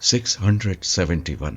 671।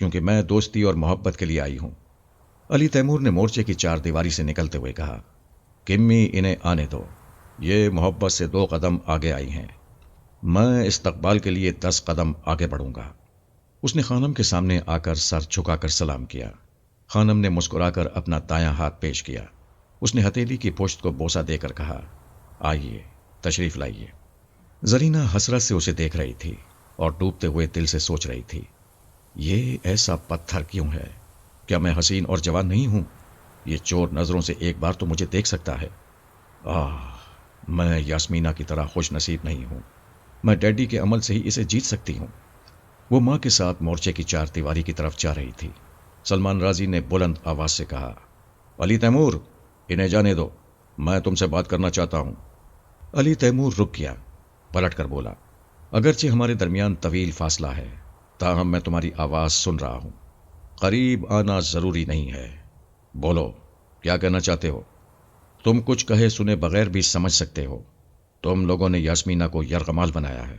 کیونکہ میں دوستی اور محبت کے لیے آئی ہوں۔ علی تیمور نے مورچے کی چار دیواری سے نکلتے ہوئے کہا، کمی انہیں آنے دو، یہ محبت سے 2 قدم آگے آئی ہیں، میں استقبال کے لیے 10 قدم آگے بڑھوں گا۔ اس نے خانم کے سامنے آ کر سر جھکا کر سلام کیا۔ خانم نے مسکرا کر اپنا دایاں ہاتھ پیش کیا۔ اس نے ہتھیلی کی پشت کو بوسہ دے کر کہا، آئیے، تشریف لائیے۔ زرینہ حسرت سے اسے دیکھ رہی تھی اور ڈوبتے ہوئے دل سے سوچ رہی تھی، یہ ایسا پتھر کیوں ہے؟ کیا میں حسین اور جوان نہیں ہوں؟ یہ چور نظروں سے ایک بار تو مجھے دیکھ سکتا ہے۔ میں یاسمینہ کی طرح خوش نصیب نہیں ہوں، میں ڈیڈی کے عمل سے ہی اسے جیت سکتی ہوں۔ وہ ماں کے ساتھ مورچے کی چار دیواری کی طرف جا رہی تھی۔ سلمان رازی نے بلند آواز سے کہا، علی تیمور، انہیں جانے دو، میں تم سے بات کرنا چاہتا ہوں۔ علی تیمور رک گیا، پلٹ کر بولا، اگرچہ ہمارے درمیان طویل فاصلہ ہے، تاہم میں تمہاری آواز سن رہا ہوں، قریب آنا ضروری نہیں ہے، بولو کیا کہنا چاہتے ہو؟ تم کچھ کہے سنے بغیر بھی سمجھ سکتے ہو، تم لوگوں نے یاسمینہ کو یرغمال بنایا ہے،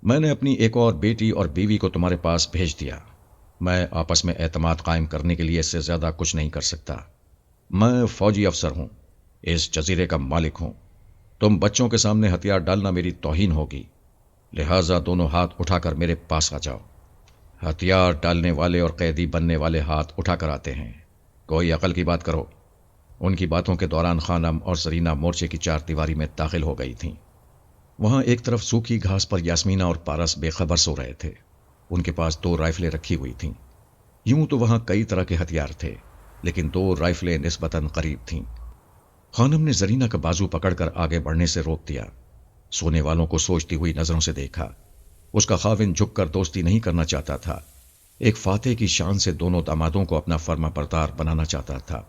میں نے اپنی ایک اور بیٹی اور بیوی کو تمہارے پاس بھیج دیا، میں آپس میں اعتماد قائم کرنے کے لیے اس سے زیادہ کچھ نہیں کر سکتا، میں فوجی افسر ہوں، اس جزیرے کا مالک ہوں، تم بچوں کے سامنے ہتھیار ڈالنا میری توہین ہوگی، لہٰذا دونوں ہاتھ اٹھا کر میرے پاس آ جاؤ۔ ہتھیار ڈالنے والے اور قیدی بننے والے ہاتھ اٹھا کر آتے ہیں، کوئی عقل کی بات کرو۔ ان کی باتوں کے دوران خانم اور زرینہ مورچے کی چار دیواری میں داخل ہو گئی تھیں۔ وہاں ایک طرف سوکھی گھاس پر یاسمینہ اور پارس بے خبر سو رہے تھے، ان کے پاس 2 رائفلیں رکھی ہوئی تھیں۔ یوں تو وہاں کئی طرح کے ہتھیار تھے، لیکن 2 رائفلیں نسبتاً قریب تھیں۔ خانم نے زرینہ کا بازو پکڑ کر آگے بڑھنے سے روک دیا، سونے والوں کو سوچتی ہوئی نظروں سے دیکھا۔ اس کا خاوند جھک کر دوستی نہیں کرنا چاہتا تھا، ایک فاتح کی شان سے دونوں دامادوں کو اپنا فرما بردار بنانا چاہتا تھا،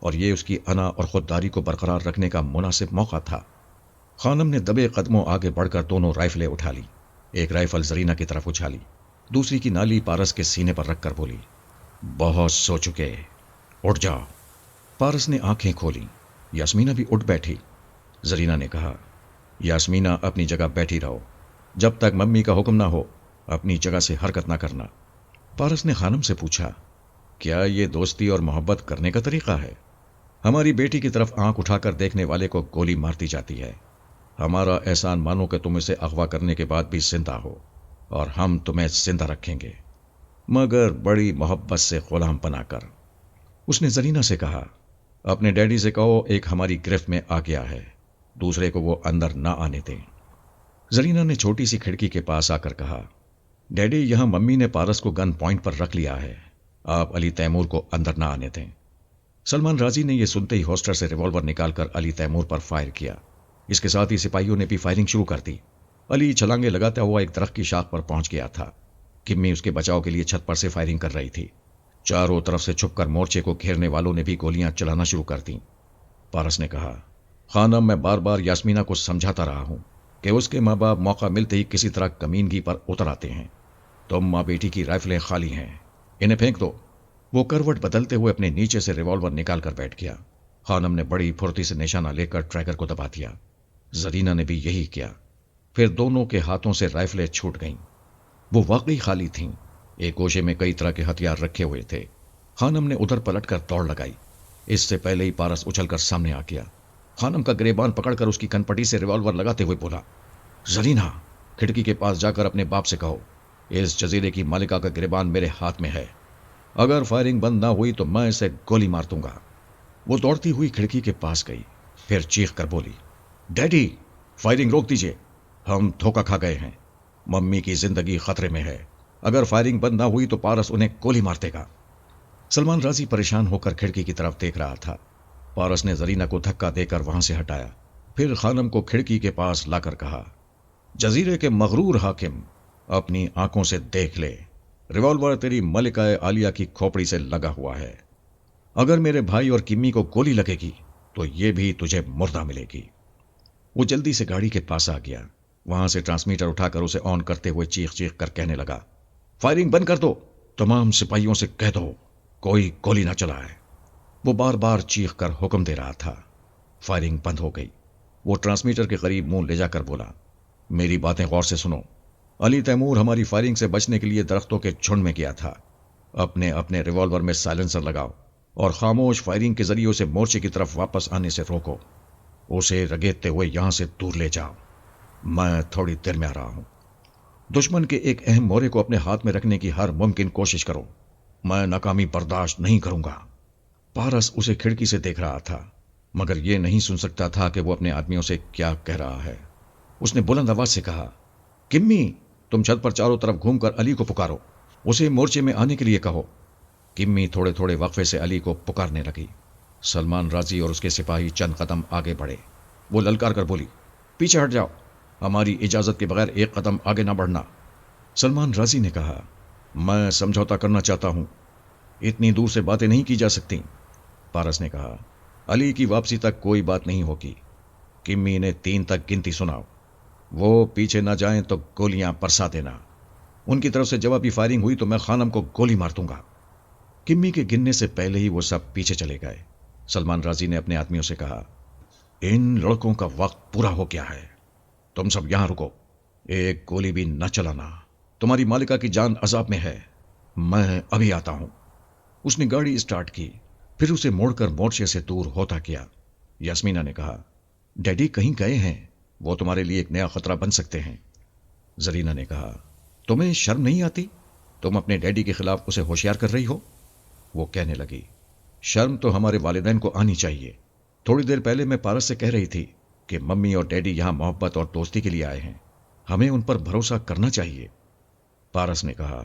اور یہ اس کی انا اور خودداری کو برقرار رکھنے کا مناسب موقع تھا۔ خانم نے دبے قدموں آگے بڑھ کر دونوں رائفلیں اٹھا لی، ایک رائفل زرینہ کی طرف اچھالی، دوسری کی نالی پارس کے سینے پر رکھ کر بولی، بہت سو چکے، اٹھ جاؤ۔ پارس نے آنکھیں کھولیں، یاسمینہ بھی اٹھ بیٹھی۔ زرینہ نے کہا، یاسمینہ اپنی جگہ بیٹھی رہو، جب تک ممی کا حکم نہ ہو اپنی جگہ سے حرکت نہ کرنا۔ پارس نے خانم سے پوچھا، کیا یہ دوستی اور محبت کرنے کا طریقہ ہے؟ ہماری بیٹی کی طرف آنکھ اٹھا کر دیکھنے والے کو گولی مارتی جاتی ہے، ہمارا احسان مانو کہ تم اسے اغوا کرنے کے بعد بھی زندہ ہو، اور ہم تمہیں زندہ رکھیں گے، مگر بڑی محبت سے غلام بنا کر۔ اس نے زرینہ سے کہا، اپنے ڈیڈی سے کہو ایک ہماری گرفت میں آ گیا ہے، دوسرے کو وہ اندر نہ آنے دیں۔ زرینہ نے چھوٹی سی کھڑکی کے پاس آ کر کہا، ڈیڈی یہاں ممی نے پارس کو گن پوائنٹ پر رکھ لیا ہے، آپ علی تیمور کو اندر نہ آنے دیں۔ سلمان رازی نے یہ سنتے ہی ہولسٹر سے ریوالور نکال کر علی تیمور پر فائر کیا، اس کے ساتھ ہی سپاہیوں نے بھی فائرنگ شروع کر دی۔ علی چھلانگے لگاتا ہوا ایک درخت کی شاخ پر پہنچ گیا تھا، کمی اس کے بچاؤ کے لیے چھت پر سے فائرنگ کر رہی تھی۔ چاروں طرف سے چھپ کر مورچے کو گھیرنے والوں نے بھی گولیاں چلانا شروع کر دیں۔ پارس نے کہا، خانم میں بار بار یاسمینہ کو سمجھاتا رہا ہوں کہ اس کے ماں باپ موقع ملتے ہی کسی طرح کمینگی پر اتر آتے ہیں، تم ماں بیٹی کی رائفلیں خالی ہیں، انہیں پھینک دو۔ وہ کروٹ بدلتے ہوئے اپنے نیچے سے ریوالور نکال کر بیٹھ گیا۔ خانم نے بڑی پھرتی سے نشانہ لے کر ٹریگر کو دبا دیا، زرینہ نے بھی یہی کیا، پھر دونوں کے ہاتھوں سے رائفلیں چھوٹ گئیں۔ وہ واقعی خالی تھیں، ایک گوشے میں کئی طرح کے ہتھیار رکھے ہوئے تھے۔ خانم نے ادھر پلٹ کر دوڑ لگائی، اس سے پہلے ہی پارس اچھل کر سامنے آ گیا۔ خانم کا گریبان پکڑ کر اس کی کنپٹی سے ریوالور لگاتے ہوئے بولا، زرینہ، کھڑکی کے پاس جا کر اپنے باپ سے کہو، اس جزیرے کی مالکہ کا گریبان میرے ہاتھ میں ہے، اگر فائرنگ بند نہ ہوئی تو میں اسے گولی مار دوں گا۔ وہ دوڑتی ہوئی کھڑکی کے پاس گئی، پھر چیخ کر بولی، ڈیڈی، فائرنگ روک دیجیے، ہم دھوکہ کھا گئے ہیں، ممی کی زندگی خطرے میں ہے، اگر فائرنگ بند نہ ہوئی تو پارس انہیں گولی مار دے گا۔ سلمان رازی پریشان ہو کر کھڑکی کی طرف دیکھ رہا تھا۔ پارس نے زرینہ کو دھکا دے کر وہاں سے ہٹایا، پھر خانم کو کھڑکی کے پاس لا کر کہا، جزیرے کے مغرور حاکم، اپنی آنکھوں سے دیکھ لے، ریوالور تیری ملکہ عالیہ کی کھوپڑی سے لگا ہوا ہے، اگر میرے بھائی اور کمی کو گولی لگے گی تو یہ بھی تجھے مردہ ملے گی۔ وہ جلدی سے گاڑی کے پاس آ گیا، وہاں سے ٹرانسمیٹر اٹھا کر اسے آن کرتے ہوئے چیخ چیخ کر کہنے لگا، فائرنگ بند کر دو، تمام سپاہیوں سے کہہ دو کوئی گولی نہ چلائے۔ وہ بار بار چیخ کر حکم دے رہا تھا۔ فائرنگ بند ہو گئی۔ وہ ٹرانسمیٹر کے قریب منہ لے جا کر بولا، میری باتیں غور سے سنو، علی تیمور ہماری فائرنگ سے بچنے کے لیے درختوں کے جھنڈ میں گیا تھا، اپنے اپنے ریوالور میں سائلنسر لگاؤ اور خاموش فائرنگ کے ذریعے اسے مورچے کی طرف واپس آنے سے روکو. اسے رگیدتے ہوئے یہاں سے دور لے جاؤ. میں تھوڑی دیر میں آ رہا ہوں. دشمن کے ایک اہم مورے کو اپنے ہاتھ میں رکھنے کی ہر ممکن کوشش کرو. میں ناکامی برداشت نہیں کروں گا. پارس اسے کھڑکی سے دیکھ رہا تھا، مگر یہ نہیں سن سکتا تھا کہ وہ اپنے آدمیوں سے کیا کہہ رہا ہے. اس نے بلند آواز سے کہا، کمی، تم چھت پر چاروں طرف گھوم کر علی کو پکارو. اسے مورچے میں آنے کے لیے کہو. کمی تھوڑے تھوڑے وقفے سے علی کو پکارنے لگی. سلمان راضی اور اس کے سپاہی چند قدم آگے بڑھے. وہ للکار کر بولی، پیچھے ہٹ جاؤ، ہماری اجازت کے بغیر ایک قدم آگے نہ بڑھنا. سلمان راضی نے کہا، میں سمجھوتا کرنا چاہتا ہوں، اتنی دور سے باتیں نہیں کی جا سکتی. پارس نے کہا، علی کی واپسی تک کوئی بات نہیں ہوگی. کمی نے 3 تک گنتی سناؤ. وہ پیچھے نہ جائیں تو گولیاں برسا دینا. ان کی طرف سے جوابی فائرنگ ہوئی تو میں خانم کو گولی مار دوں گا. کمی کے گننے سے پہلے ہی وہ سب پیچھے چلے گئے. سلمان راضی نے اپنے آدمیوں سے کہا، ان لڑکوں کا وقت پورا ہو گیا ہے، تم سب یہاں رکو، ایک گولی بھی نہ چلانا، تمہاری مالکہ کی جان عذاب میں ہے، میں ابھی آتا ہوں. اس نے گاڑی اسٹارٹ کی، پھر اسے موڑ کر مورچے سے دور ہوتا کیا. یاسمینہ نے کہا، ڈیڈی کہیں گئے ہیں، وہ تمہارے لیے ایک نیا خطرہ بن سکتے ہیں. زرینہ نے کہا، تمہیں شرم نہیں آتی؟ تم اپنے ڈیڈی کے خلاف اسے ہوشیار کر رہی ہو. وہ کہنے لگی، شرم تو ہمارے والدین کو آنی چاہیے. تھوڑی دیر پہلے میں پارس سے کہہ رہی تھی کہ ممی اور ڈیڈی یہاں محبت اور دوستی کے لیے آئے ہیں، ہمیں ان پر بھروسہ کرنا چاہیے. پارس نے کہا،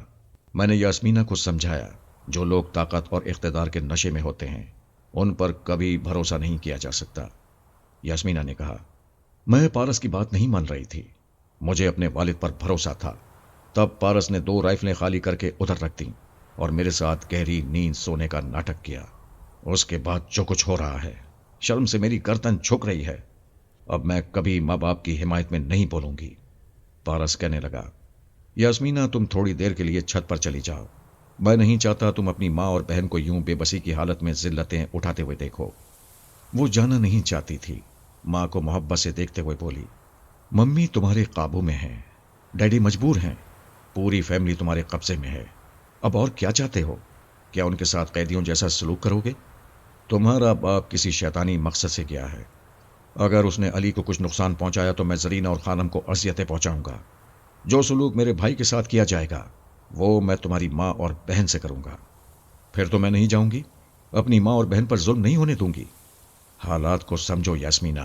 میں نے یاسمینہ کو سمجھایا، جو لوگ طاقت اور اقتدار کے نشے میں ہوتے ہیں ان پر کبھی بھروسہ نہیں کیا جا سکتا. یاسمینہ نے کہا، میں پارس کی بات نہیں مان رہی تھی، مجھے اپنے والد پر بھروسہ تھا. تب پارس نے 2 رائفلیں خالی کر کے ادھر رکھ دیں اور میرے ساتھ گہری نیند سونے کا ناٹک کیا. اس کے بعد جو کچھ ہو رہا ہے، شرم سے میری گردن جھک رہی ہے. اب میں کبھی ماں باپ کی حمایت میں نہیں بولوں گی. پارس کہنے لگا، یاسمینہ تم تھوڑی دیر کے لیے چھت پر چلی جاؤ، میں نہیں چاہتا تم اپنی ماں اور بہن کو یوں بے بسی کی حالت میں ذلتیں اٹھاتے ہوئے دیکھو. وہ جانا نہیں چاہتی تھی. ماں کو محبت سے دیکھتے ہوئے بولی، ممی تمہارے قابو میں ہیں، ڈیڈی مجبور ہیں، پوری فیملی تمہارے قبضے میں ہے، اب اور کیا چاہتے ہو؟ کیا ان کے ساتھ قیدیوں جیسا سلوک کرو گے؟ تمہارا باپ کسی شیطانی مقصد سے گیا ہے. اگر اس نے علی کو کچھ نقصان پہنچایا تو میں زرینہ اور خانم کو اذیتیں پہنچاؤں گا. جو سلوک میرے بھائی کے ساتھ کیا جائے گا وہ میں تمہاری ماں اور بہن سے کروں گا. پھر تو میں نہیں جاؤں گی، اپنی ماں اور بہن پر ظلم نہیں ہونے دوں گی. حالات کو سمجھو یاسمینہ،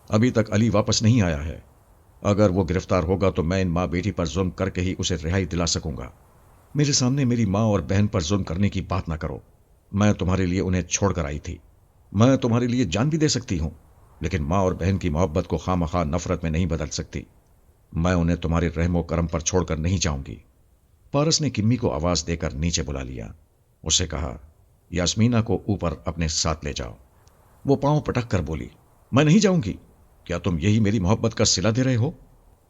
ابھی تک علی واپس نہیں آیا ہے. اگر وہ گرفتار ہوگا تو میں ان ماں بیٹی پر ظلم کر کے ہی اسے رہائی دلا سکوں گا. میرے سامنے میری ماں اور بہن پر ظلم کرنے کی بات نہ کرو. میں تمہارے لیے انہیں چھوڑ کر آئی تھی، میں تمہارے لیے جان بھی دے سکتی ہوں، لیکن ماں اور بہن کی محبت کو خواہ مخواہ نفرت میں نہیں بدل سکتی. میں انہیں تمہارے رحم و کرم پر چھوڑ کر نہیں جاؤں گی. پارس نے کمی کو آواز دے کر نیچے بلا لیا. اس سے کہا، یاسمینہ کو اوپر اپنے ساتھ لے جاؤ. وہ پاؤں پٹک کر بولی، میں نہیں جاؤں گی. کیا تم یہی میری محبت کا صلہ دے رہے ہو؟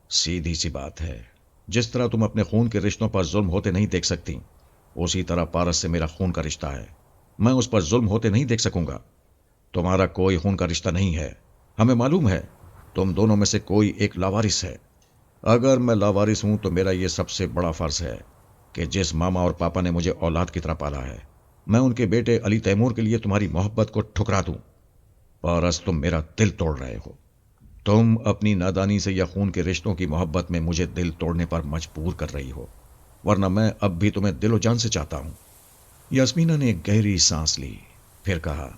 سیدھی سی بات ہے، جس طرح تم اپنے خون کے رشتوں پر ظلم ہوتے نہیں دیکھ سکتی، اسی طرح پارس سے میرا خون کا رشتہ ہے، میں اس پر ظلم ہوتے نہیں دیکھ سکوں گا. تمہارا کوئی خون کا رشتہ نہیں ہے، ہمیں معلوم ہے تم دونوں میں سے کوئی ایک لاوارث ہے. اگر میں لاوارث ہوں تو میرا یہ سب سے بڑا فرض ہے کہ جس ماما اور پاپا نے مجھے اولاد کی طرح پالا ہے، میں ان کے بیٹے علی تیمور کے لیے تمہاری محبت کو ٹھکرا دوں. پارس تم میرا دل توڑ رہے ہو. تم اپنی نادانی سے یا خون کے رشتوں کی محبت میں مجھے دل توڑنے پر مجبور کر رہی ہو، ورنہ میں اب بھی تمہیں دل و جان سے چاہتا ہوں. یاسمینہ نے ایک گہری سانس لی، پھر کہا،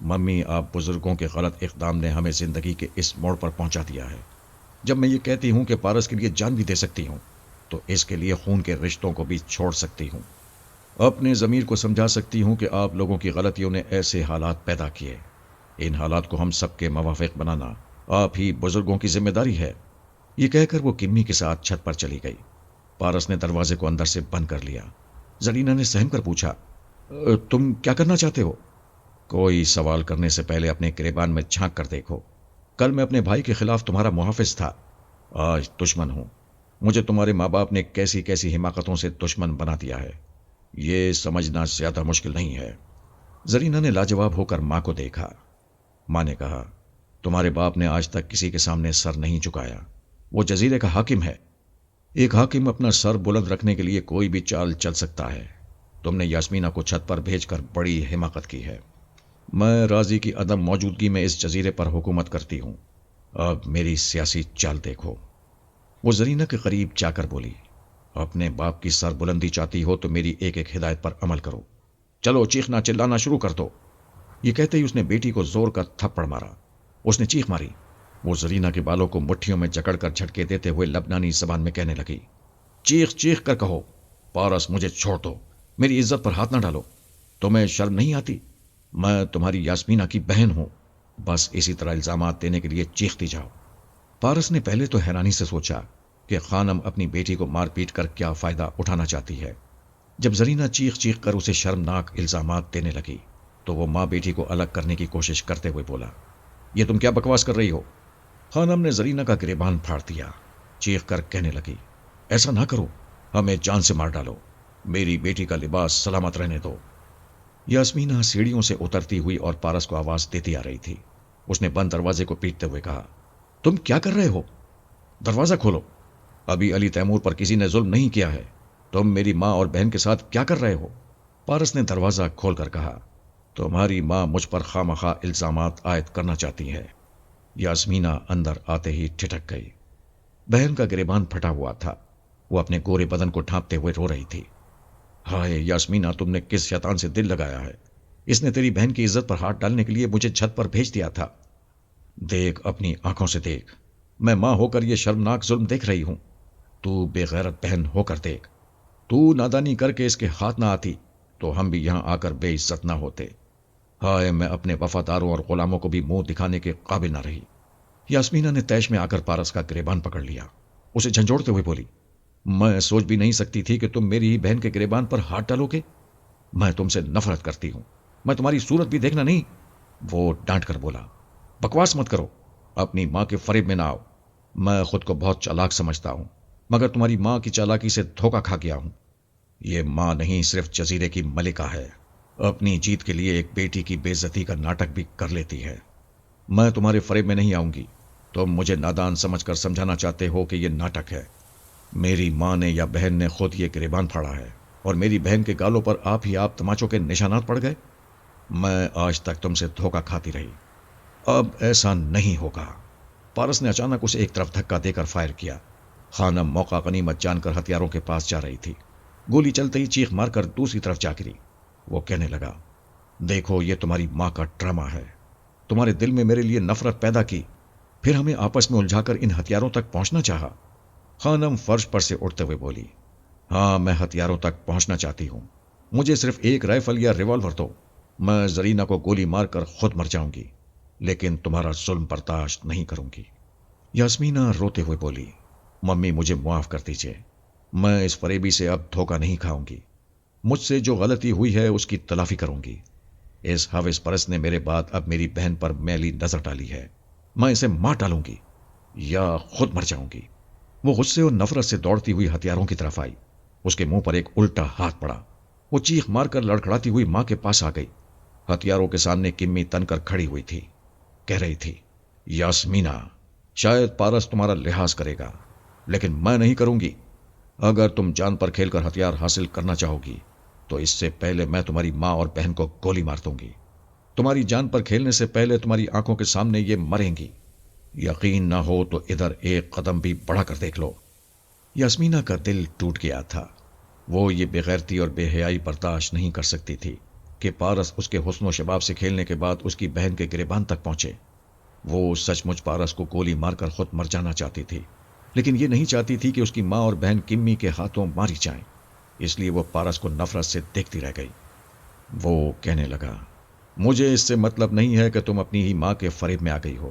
ممی آپ بزرگوں کے غلط اقدام نے ہمیں زندگی کے اس موڑ پر پہنچا دیا ہے. جب میں یہ کہتی ہوں کہ پارس کے لیے جان بھی دے سکتی ہوں تو اس کے لیے خون کے رشتوں کو بھی چھوڑ سکتی ہوں. اپنے ضمیر کو سمجھا سکتی ہوں کہ آپ لوگوں کی غلطیوں نے ایسے حالات پیدا کیے. ان حالات کو ہم سب کے موافق بنانا آپ ہی بزرگوں کی ذمہ داری ہے. یہ کہہ کر وہ کمی کے ساتھ چھت پر چلی گئی. پارس نے دروازے کو اندر سے بند کر لیا. زرینہ نے سہم کر پوچھا، تم کیا کرنا چاہتے ہو؟ کوئی سوال کرنے سے پہلے اپنے گریبان میں جھانک کر دیکھو. کل میں اپنے بھائی کے خلاف تمہارا محافظ تھا، آج دشمن ہوں. مجھے تمہارے ماں باپ نے کیسی کیسی حماقتوں سے دشمن بنا دیا ہے، یہ سمجھنا زیادہ مشکل نہیں ہے. زرینہ نے لاجواب ہو کر ماں کو دیکھا. ماں نے کہا، تمہارے باپ نے آج تک کسی کے سامنے سر نہیں جھکایا، وہ جزیرے کا حاکم ہے. ایک حاکم اپنا سر بلند رکھنے کے لیے کوئی بھی چال چل سکتا ہے. تم نے یاسمینہ کو چھت پر بھیج کر بڑی حماقت کی ہے۔ میں راضی کی عدم موجودگی میں اس جزیرے پر حکومت کرتی ہوں۔ اب میری سیاسی چال دیکھو۔ وہ زرینہ کے قریب جا کر بولی، اپنے باپ کی سر بلندی چاہتی ہو تو میری ایک ایک ہدایت پر عمل کرو۔ چلو چیخنا چلانا شروع کر دو۔ یہ کہتے ہی اس نے بیٹی کو زور کا تھپڑ مارا۔ اس نے چیخ ماری۔ وہ زرینہ کے بالوں کو مٹھیوں میں جکڑ کر جھٹکے دیتے ہوئے لبنانی زبان میں کہنے لگی، چیخ چیخ کر کہو، پارس مجھے چھوڑ دو، میری عزت پر ہاتھ نہ ڈالو۔ تمہیں شرم نہیں آتی؟ میں تمہاری یاسمینہ کی بہن ہوں۔ بس اسی طرح الزامات دینے کے لیے چیختی جاؤ۔ پارس نے پہلے تو حیرانی سے سوچا کہ خانم اپنی بیٹی کو مار پیٹ کر کیا فائدہ اٹھانا چاہتی ہے۔ جب زرینہ چیخ چیخ کر اسے شرمناک الزامات دینے لگی تو وہ ماں بیٹی کو الگ کرنے کی کوشش کرتے ہوئے بولا، یہ تم کیا بکواس کر رہی ہو؟ خانم نے زرینہ کا گریبان پھاڑ دیا، چیخ کر کہنے لگی، ایسا نہ کرو، ہمیں جان سے مار ڈالو، میری بیٹی کا لباس سلامت رہنے دو۔ یاسمینہ سیڑھیوں سے اترتی ہوئی اور پارس کو آواز دیتی آ رہی تھی۔ اس نے بند دروازے کو پیٹتے ہوئے کہا، تم کیا کر رہے ہو؟ دروازہ کھولو۔ ابھی علی تیمور پر کسی نے ظلم نہیں کیا ہے، تم میری ماں اور بہن کے ساتھ کیا کر رہے ہو؟ پارس نے دروازہ کھول کر کہا، تمہاری ماں مجھ پر خواہ الزامات عائد کرنا چاہتی ہے۔ یاسمینہ اندر آتے ہی ٹھٹک گئی۔ بہن کا گریبان پھٹا ہوا تھا، وہ اپنے گورے بدن کو ڈھانپتے ہوئے رو رہی تھی۔ ہائے یاسمینہ، تم نے کس شیطان سے دل لگایا ہے؟ اس نے تیری بہن کی عزت پر ہاتھ ڈالنے کے لیے مجھے چھت پر بھیج دیا تھا۔ دیکھ، اپنی آنکھوں سے دیکھ، میں ماں ہو کر یہ شرمناک ظلم دیکھ رہی ہوں، تو بے غیرت بہن ہو کر دیکھ۔ تو نادانی کر کے اس کے ہاتھ نہ آتی تو ہم بھی یہاں آ کر بے عزت نہ ہوتے۔ ہائے، میں اپنے وفاداروں اور غلاموں کو بھی منہ دکھانے کے قابل نہ رہی۔ یاسمینہ نے تیش میں آ کر پارس کا گریبان پکڑ لیا، اسے جھنجھوڑتے ہوئے بولی، میں سوچ بھی نہیں سکتی تھی کہ تم میری ہی بہن کے گریبان پر ہاتھ ڈالو گے۔ میں تم سے نفرت کرتی ہوں، میں تمہاری صورت بھی دیکھنا نہیں۔ وہ ڈانٹ کر بولا، بکواس مت کرو، اپنی ماں کے فریب میں نہ آؤ۔ میں خود کو بہت چالاک سمجھتا ہوں، مگر تمہاری ماں کی چالاکی سے دھوکہ کھا گیا ہوں۔ یہ ماں نہیں، صرف جزیرے کی ملکہ ہے، اپنی جیت کے لیے ایک بیٹی کی بے عزتی کا ناٹک بھی کر لیتی ہے۔ میں تمہارے فریب میں نہیں آؤں گی۔ تم مجھے نادان سمجھ کر سمجھانا چاہتے ہو کہ یہ ناٹک ہے۔ میری ماں نے یا بہن نے خود یہ گریبان پھاڑا ہے، اور میری بہن کے گالوں پر آپ تماچوں کے نشانات پڑ گئے۔ میں آج تک تم سے دھوکہ کھاتی رہی، اب ایسا نہیں ہوگا۔ پارس نے اچانک اسے ایک طرف دھکا دے کر فائر کیا۔ خانم موقع غنیمت جان کر ہتھیاروں کے پاس جا رہی تھی۔ گولی چلتے ہی چیخ مار کر دوسری طرف جا گری۔ وہ کہنے لگا، دیکھو، یہ تمہاری ماں کا ڈرامہ ہے۔ تمہارے دل میں میرے لیے نفرت پیدا کی، پھر ہمیں آپس میں الجھا کر ان ہتھیاروں تک پہنچنا چاہا۔ خانم فرش پر سے اٹھتے ہوئے بولی، ہاں، میں ہتھیاروں تک پہنچنا چاہتی ہوں۔ مجھے صرف ایک رائفل یا ریوالور دو، میں زرینہ کو گولی مار کر خود مر جاؤں گی، لیکن تمہارا ظلم برداشت نہیں کروں گی۔ یاسمینہ روتے ہوئے بولی، ممی مجھے معاف کر دیجیے، میں اس فریبی سے اب دھوکہ نہیں کھاؤں گی۔ مجھ سے جو غلطی ہوئی ہے اس کی تلافی کروں گی۔ اس حوث پرست نے میرے بعد اب میری بہن پر میلی نظر ڈالی ہے، میں اسے مار ڈالوں گی یا خود مر جاؤں گی۔ وہ غصے اور نفرت سے دوڑتی ہوئی ہتھیاروں کی طرف آئی۔ اس کے منہ پر ایک الٹا ہاتھ پڑا۔ وہ چیخ مار کر لڑکھڑاتی ہوئی ماں کے پاس آ گئی۔ ہتھیاروں کے سامنے کمی تن کر کھڑی ہوئی تھی، کہہ رہی تھی، یاسمینہ، شاید پارس تمہارا لحاظ کرے گا، لیکن میں نہیں کروں گی۔ اگر تم جان پر کھیل کر ہتھیار حاصل کرنا چاہو گی تو اس سے پہلے میں تمہاری ماں اور بہن کو گولی مار دوں گی۔ تمہاری جان پر کھیلنے سے پہلے تمہاری آنکھوں کے سامنے یہ مریں گی۔ یقین نہ ہو تو ادھر ایک قدم بھی بڑھا کر دیکھ لو۔ یاسمینہ کا دل ٹوٹ گیا تھا۔ وہ یہ بےغیرتی اور بے حیائی برداشت نہیں کر سکتی تھی کہ پارس اس کے حسن و شباب سے کھیلنے کے بعد اس کی بہن کے گریبان تک پہنچے۔ وہ سچ مچ پارس کو گولی مار کر خود مر جانا چاہتی تھی، لیکن یہ نہیں چاہتی تھی کہ اس کی ماں اور بہن کمی کے ہاتھوں ماری جائیں، اس لیے وہ پارس کو نفرت سے دیکھتی رہ گئی۔ وہ کہنے لگا، مجھے اس سے مطلب نہیں ہے کہ تم اپنی ہی ماں کے فریب میں آ گئی ہو۔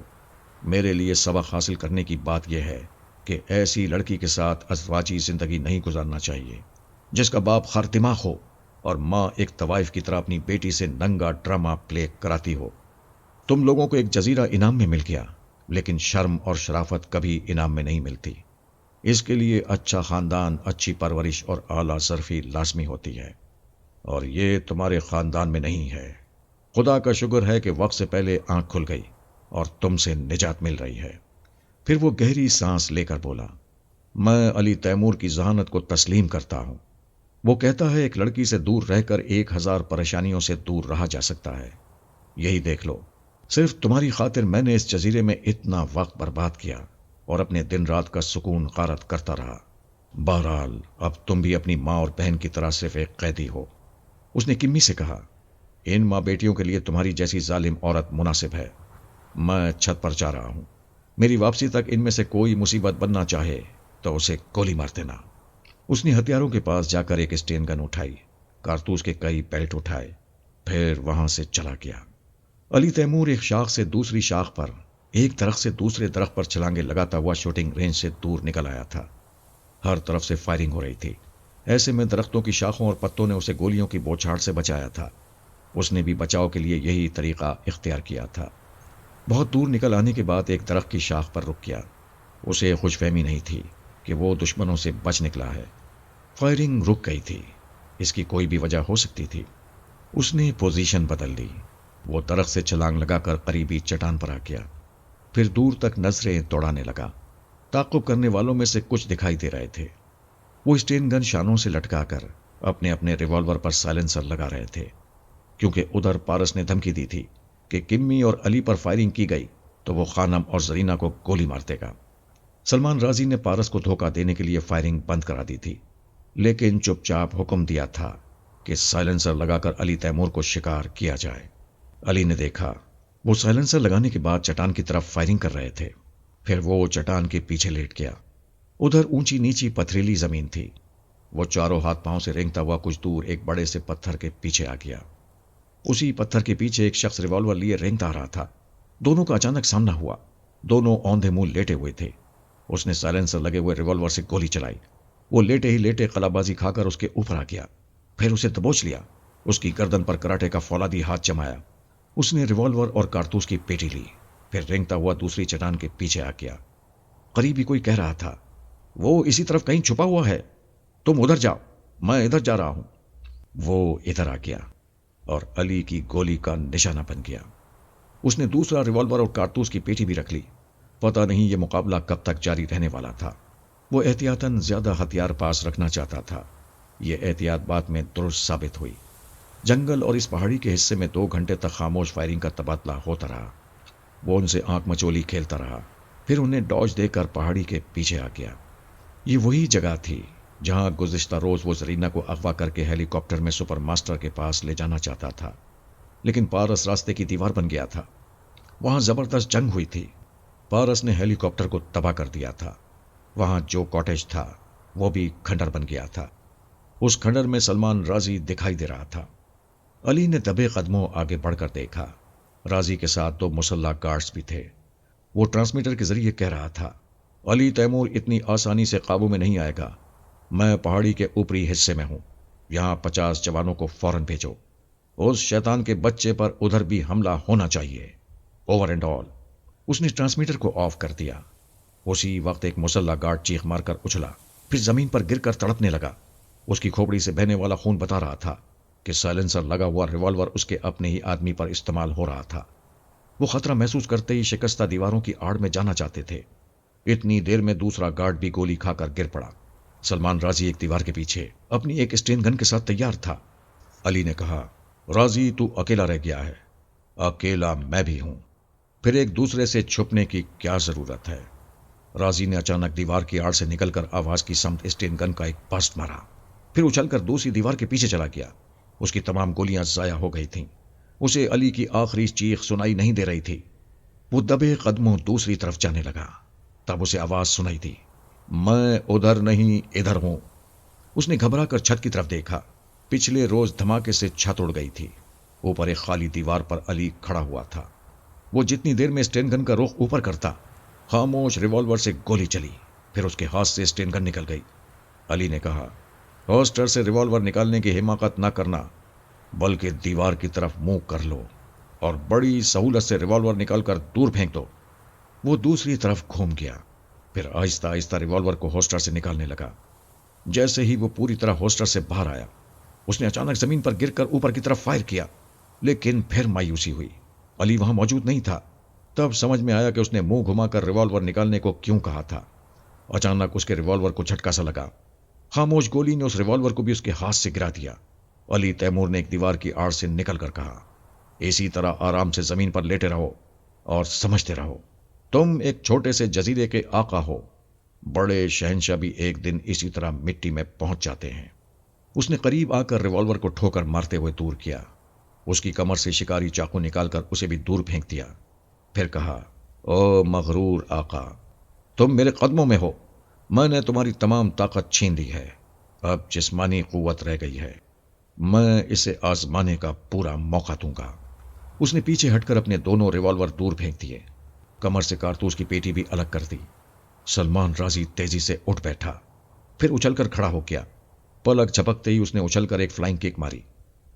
میرے لیے سبق حاصل کرنے کی بات یہ ہے کہ ایسی لڑکی کے ساتھ ازدواجی زندگی نہیں گزارنا چاہیے جس کا باپ خر دماغ ہو اور ماں ایک طوائف کی طرح اپنی بیٹی سے ننگا ڈرامہ پلے کراتی ہو۔ تم لوگوں کو ایک جزیرہ انعام میں مل گیا، لیکن شرم اور شرافت کبھی انعام میں نہیں ملتی۔ اس کے لیے اچھا خاندان، اچھی پرورش اور اعلیٰ ظرفی لازمی ہوتی ہے، اور یہ تمہارے خاندان میں نہیں ہے۔ خدا کا شکر ہے کہ وقت سے پہلے آنکھ کھل گئی اور تم سے نجات مل رہی ہے۔ پھر وہ گہری سانس لے کر بولا، میں علی تیمور کی ذہانت کو تسلیم کرتا ہوں۔ وہ کہتا ہے ایک لڑکی سے دور رہ کر 1000 پریشانیوں سے دور رہا جا سکتا ہے۔ یہی دیکھ لو، صرف تمہاری خاطر میں نے اس جزیرے میں اتنا وقت برباد کیا اور اپنے دن رات کا سکون غارت کرتا رہا۔ بہرحال اب تم بھی اپنی ماں اور بہن کی طرح صرف ایک قیدی ہو۔ اس نے کمی سے کہا، ان ماں بیٹیوں کے لیے تمہاری جیسی ظالم عورت مناسب ہے۔ میں چھت پر جا رہا ہوں، میری واپسی تک ان میں سے کوئی مصیبت بننا چاہے تو اسے گولی مار دینا۔ اس نے ہتھیاروں کے پاس جا کر ایک اسٹین گن اٹھائی، کارتوس کے کئی بیلٹ اٹھائے، پھر وہاں سے چلا گیا۔ علی تیمور ایک شاخ سے دوسری شاخ پر، ایک درخت سے دوسرے درخت پر چھلانگیں لگاتا ہوا شوٹنگ رینج سے دور نکل آیا تھا۔ ہر طرف سے فائرنگ ہو رہی تھی، ایسے میں درختوں کی شاخوں اور پتوں نے اسے گولیوں کی بوچھاڑ سے بچایا تھا۔ اس نے بھی بچاؤ کے لیے یہی طریقہ اختیار کیا تھا۔ بہت دور نکل آنے کے بعد ایک درخت کی شاخ پر رک گیا۔ اسے خوش فہمی نہیں تھی کہ وہ دشمنوں سے بچ نکلا ہے۔ فائرنگ رک گئی تھی، اس کی کوئی بھی وجہ ہو سکتی تھی۔ اس نے پوزیشن بدل لی۔ وہ درخت سے چھلانگ لگا کر قریبی چٹان پر آ گیا، پھر دور تک نظریں دوڑانے لگا۔ تعقب کرنے والوں میں سے کچھ دکھائی دے رہے تھے۔ وہ اسٹین گن شانوں سے لٹکا کر اپنے اپنے ریوالور پر سائلنسر لگا رہے تھے، کیونکہ ادھر پارس نے دھمکی دی تھی کہ کمی اور علی پر فائرنگ کی گئی تو وہ خانم اور زرینہ کو گولی مار دے گا۔ سلمان رازی نے پارس کو دھوکہ دینے کے لیے فائرنگ بند کرا دی تھی، لیکن چپ چاپ حکم دیا تھا کہ سائلنسر لگا کر علی تیمور کو شکار کیا جائے۔ علی نے دیکھا وہ سائلنسر لگانے کے بعد چٹان کی طرف فائرنگ کر رہے تھے، پھر وہ چٹان کے پیچھے لیٹ گیا۔ ادھر اونچی نیچی پتھریلی زمین تھی۔ وہ چاروں ہاتھ پاؤں سے رینگتا ہوا کچھ دور ایک بڑے سے پتھر کے پیچھے آ گیا۔ اسی پتھر کے پیچھے ایک شخص ریوالور لیے رینگتا آ رہا تھا۔ دونوں کا اچانک سامنا ہوا، دونوں اوندھے منہ لیٹے ہوئے تھے۔ اس نے سائلنسر لگے ہوئے ریوالور سے گولی چلائی۔ وہ لیٹے ہی لیٹے قلع بازی کھا کر اس کے اوپر آ گیا، پھر اسے دبوچ لیا۔ اس کی گردن پر کراٹے کا فولادی ہاتھ جمایا۔ اس نے ریوالور اور کارتوس کی پیٹی لی، پھر رینگتا ہوا دوسری چٹان کے پیچھے آ گیا۔ قریبی کوئی کہہ رہا تھا، وہ اسی طرف کہیں چھپا ہوا ہے، تم ادھر جاؤ، میں ادھر جا رہا ہوں۔ وہ ادھر آ گیا اور علی کی گولی کا نشانہ بن گیا۔ اس نے دوسرا ریوالور اور کارتوس کی پیٹی بھی رکھ لی۔ پتہ نہیں یہ مقابلہ کب تک جاری رہنے والا تھا۔ وہ احتیاطاً زیادہ ہتھیار پاس رکھنا چاہتا تھا۔ یہ احتیاط بعد میں درست ثابت ہوئی۔ جنگل اور اس پہاڑی کے حصے میں 2 گھنٹے تک خاموش فائرنگ کا تبادلہ ہوتا رہا۔ وہ ان سے آنکھ مچولی کھیلتا رہا، پھر انہیں ڈاج دے کر پہاڑی کے پیچھے آ گیا۔ یہ وہی جگہ تھی جہاں گزشتہ روز وہ زرینہ کو اغوا کر کے ہیلی کاپٹر میں سپر ماسٹر کے پاس لے جانا چاہتا تھا، لیکن پارس راستے کی دیوار بن گیا تھا۔ وہاں زبردست جنگ ہوئی تھی۔ پارس نے ہیلی کاپٹر کو تباہ کر دیا تھا۔ وہاں جو کاٹیج تھا وہ بھی کھنڈر بن گیا تھا۔ اس کھنڈر میں سلمان رازی دکھائی دے رہا تھا۔ علی نے دبے قدموں آگے بڑھ کر دیکھا۔ رازی کے ساتھ 2 مسلح گارڈز بھی تھے۔ وہ ٹرانسمیٹر کے ذریعے کہہ رہا تھا، علی تیمور اتنی آسانی سے قابو میں نہیں آئے گا۔ میں پہاڑی کے اوپری حصے میں ہوں، یہاں 50 جوانوں کو فوراً بھیجو۔ اس شیطان کے بچے پر ادھر بھی حملہ ہونا چاہیے۔ Over and all. اس نے ٹرانسمیٹر کو آف کر دیا۔ اسی وقت ایک مسلح گارڈ چیخ مار کر اچھلا، پھر زمین پر گر کر تڑپنے لگا۔ اس کی کھوپڑی سے بہنے والا خون بتا رہا تھا کہ سائلنسر لگا ہوا ریوالور اس کے اپنے ہی آدمی پر استعمال ہو رہا تھا۔ وہ خطرہ محسوس کرتے ہی شکستہ دیواروں کی آڑ میں جانا چاہتے تھے۔ اتنی دیر میں دوسرا گارڈ بھی گولی کھا کر گر پڑا۔ سلمان رازی ایک دیوار کے پیچھے اپنی ایک اسٹین گن کے ساتھ تیار تھا۔ علی نے کہا، رازی تو اکیلا رہ گیا ہے۔ اکیلا میں بھی ہوں، پھر ایک دوسرے سے چھپنے کی کیا ضرورت ہے؟ رازی نے اچانک دیوار کی آڑ سے نکل کر آواز کی سمت اسٹین گن کا ایک برسٹ مارا، پھر اچھل کر دوسری دیوار کے پیچھے چلا گیا۔ اس کی تمام گولیاں ضائع ہو گئی تھیں۔ اسے علی کی آخری چیخ سنائی نہیں دے رہی تھی۔ وہ دبے قدموں دوسری طرف جانے لگا، تب اسے آواز سنائی دی، میں ادھر نہیں ادھر ہوں۔ اس نے گھبرا کر چھت کی طرف دیکھا۔ پچھلے روز دھماکے سے چھت اڑ گئی تھی۔ اوپر ایک خالی دیوار پر علی کھڑا ہوا تھا۔ وہ جتنی دیر میں اسٹین گن کا رخ اوپر کرتا، خاموش ریوالور سے گولی چلی، پھر اس کے ہاتھ سے اسٹین گن نکل گئی۔ علی نے کہا، ہاسٹر سے ریوالور نکالنے کی حماقت نہ کرنا، بلکہ دیوار کی طرف منہ کر لو اور بڑی سہولت سے ریوالور نکال کر دور پھینک دو۔ وہ دوسری طرف گھوم گیا، پھر آہستہ آہستہ ریوالور کو ہاسٹر سے نکالنے لگا۔ جیسے ہی وہ پوری طرح ہاسٹر سے باہر آیا، اس نے اچانک زمین پر گر کر اوپر کی طرف فائر کیا، لیکن پھر مایوسی ہوئی۔ علی وہاں موجود نہیں تھا۔ تب سمجھ میں آیا کہ اس نے منہ گھما کر ریوالور نکالنے کو کیوں کہا تھا۔ اچانک اس کے ریوالور کو جھٹکا سا لگا۔ خاموش گولی نے اس ریوالور کو بھی اس کے ہاتھ سے گرا دیا۔ علی تیمور نے ایک دیوار کی آڑ سے نکل کر کہا، اسی طرح آرام سے زمین پر لیٹے رہو اور سمجھتے رہو، تم ایک چھوٹے سے جزیرے کے آقا ہو، بڑے شہنشاہ بھی ایک دن اسی طرح مٹی میں پہنچ جاتے ہیں۔ اس نے قریب آ کر ریوالور کو ٹھوکر مارتے ہوئے دور کیا، اس کی کمر سے شکاری چاقو نکال کر اسے بھی دور پھینک دیا، پھر کہا، او مغرور آقا، تم میرے قدموں میں ہو، میں نے تمہاری تمام طاقت چھین لی ہے، اب جسمانی قوت رہ گئی ہے، میں اسے آزمانے کا پورا موقع دوں گا۔ اس نے پیچھے ہٹ کر اپنے دونوں ریوالور دور پھینک دیے، کمر سے کارتوس کی پیٹی بھی الگ کر دی۔ سلمان رازی تیزی سے اٹھ بیٹھا، پھر اچھل کر کھڑا ہو گیا۔ پلک جھپکتے ہی اس نے اچھل کر ایک فلائنگ کک ماری۔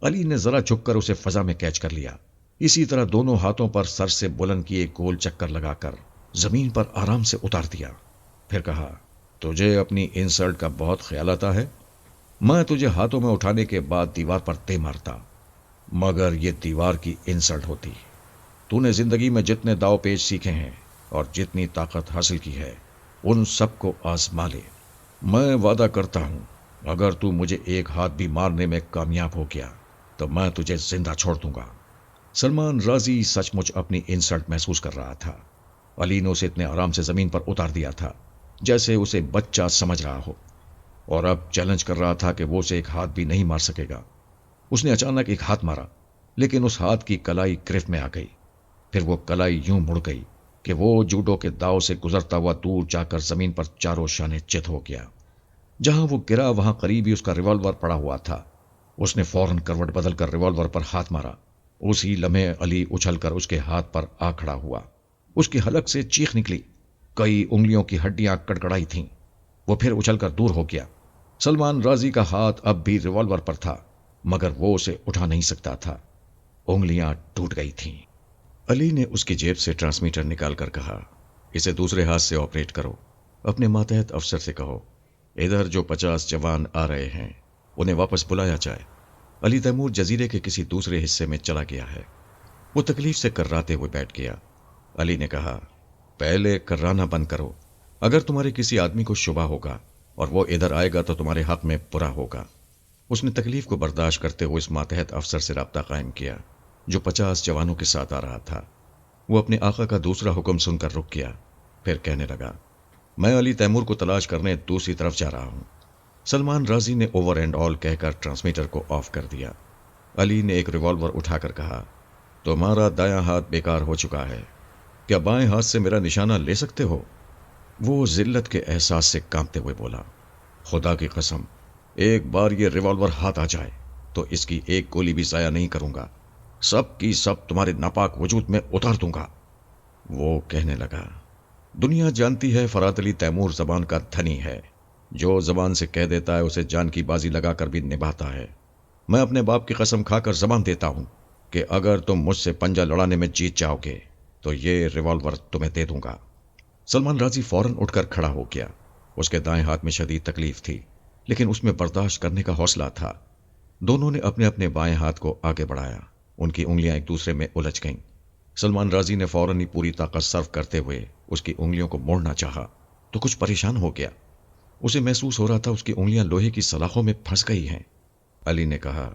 علی نے ذرا جھک کر اسے فضا میں کیچ کر لیا، اسی طرح دونوں ہاتھوں پر سر سے بلند کیے گول چکر لگا کر زمین پر آرام سے اتار دیا، پھر کہا، تجھے اپنی انسلٹ کا بہت خیال آتا ہے؟ میں تجھے ہاتھوں میں اٹھانے کے بعد دیوار پر دے مارتا، مگر یہ دیوار کی انسلٹ ہوتی۔ تو نے زندگی میں جتنے داؤ پیچ سیکھے ہیں اور جتنی طاقت حاصل کی ہے، ان سب کو آزما لے۔ میں وعدہ کرتا ہوں، اگر تو مجھے ایک ہاتھ بھی مارنے میں کامیاب ہو گیا تو میں تجھے زندہ چھوڑ دوں گا۔ سلمان رازی سچ مچ اپنی انسلٹ محسوس کر رہا تھا۔ علی نے اسے اتنے آرام سے زمین پر اتار دیا تھا جیسے اسے بچہ سمجھ رہا ہو، اور اب چیلنج کر رہا تھا کہ وہ اسے ایک ہاتھ بھی نہیں مار سکے گا۔ اس نے اچانک ایک ہاتھ مارا، لیکن اس ہاتھ کی کلائی گرفت میں آ گئی، پھر وہ کلائی یوں مڑ گئی کہ وہ جوڈو کے داؤ سے گزرتا ہوا دور جا کر زمین پر چاروں شانے چت ہو گیا۔ جہاں وہ گرا وہاں قریب ہی اس کا ریوالور پڑا ہوا تھا۔ اس نے فوراً کروٹ بدل کر ریوالور پر ہاتھ مارا۔ اسی لمحے علی اچھل کر اس کے ہاتھ پر آ کھڑا ہوا۔ اس کی حلق سے چیخ نکلی، کئی انگلیوں کی ہڈیاں کڑکڑائی تھیں۔ وہ پھر اچھل کر دور ہو گیا۔ سلمان رازی کا ہاتھ اب بھی ریوالور پر تھا، مگر وہ اسے اٹھا نہیں سکتا تھا، انگلیاں ٹوٹ گئی تھیں۔ علی نے اس کی جیب سے ٹرانسمیٹر نکال کر کہا، اسے دوسرے ہاتھ سے آپریٹ کرو، اپنے ماتحت افسر سے کہو ادھر جو 50 جوان آ رہے ہیں انہیں واپس بلایا جائے۔ علی تیمور جزیرے کے کسی دوسرے حصے میں چلا گیا ہے۔ وہ تکلیف سے کرراتے ہوئے بیٹھ گیا۔ علی نے کہا، پہلے کررانا بند کرو، اگر تمہارے کسی آدمی کو شبہ ہوگا اور وہ ادھر آئے گا تو تمہارے حق میں برا ہوگا۔ اس نے تکلیف کو برداشت کرتے ہوئے اس ماتحت افسر سے رابطہ قائم کیا جو 50 جوانوں کے ساتھ آ رہا تھا۔ وہ اپنے آقا کا دوسرا حکم سن کر رک گیا، پھر کہنے لگا، میں علی تیمور کو تلاش کرنے دوسری طرف جا رہا ہوں۔ سلمان رازی نے اوور اینڈ آل کہہ کر ٹرانسمیٹر کو آف کر دیا۔ علی نے ایک ریوالور اٹھا کر کہا، تمہارا دایاں ہاتھ بیکار ہو چکا ہے، کیا بائیں ہاتھ سے میرا نشانہ لے سکتے ہو؟ وہ ذلت کے احساس سے کانپتے ہوئے بولا، خدا کی قسم، ایک بار یہ ریوالور ہاتھ آ جائے تو اس کی ایک گولی بھی ضائع نہیں کروں گا، سب کی سب تمہارے ناپاک وجود میں اتار دوں گا۔ وہ کہنے لگا، دنیا جانتی ہے فرات علی تیمور زبان کا دھنی ہے، جو زبان سے کہہ دیتا ہے اسے جان کی بازی لگا کر بھی نبھاتا ہے۔ میں اپنے باپ کی قسم کھا کر زبان دیتا ہوں کہ اگر تم مجھ سے پنجہ لڑانے میں جیت جاؤ گے تو یہ ریوالور تمہیں دے دوں گا۔ سلمان رازی فوراً اٹھ کر کھڑا ہو گیا۔ اس کے دائیں ہاتھ میں شدید تکلیف تھی، لیکن اس میں برداشت کرنے کا حوصلہ تھا۔ دونوں نے اپنے اپنے بائیں ہاتھ کو آگے بڑھایا، ان کی انگلیاں ایک دوسرے میں الجھ گئیں۔ سلمان رازی نے فوراً ہی پوری طاقت صرف کرتے ہوئے اس کی انگلیوں کو موڑنا چاہا تو کچھ پریشان ہو گیا۔ اسے محسوس ہو رہا تھا اس کی انگلیاں لوہے کی سلاخوں میں پھنس گئی ہیں۔ علی نے کہا،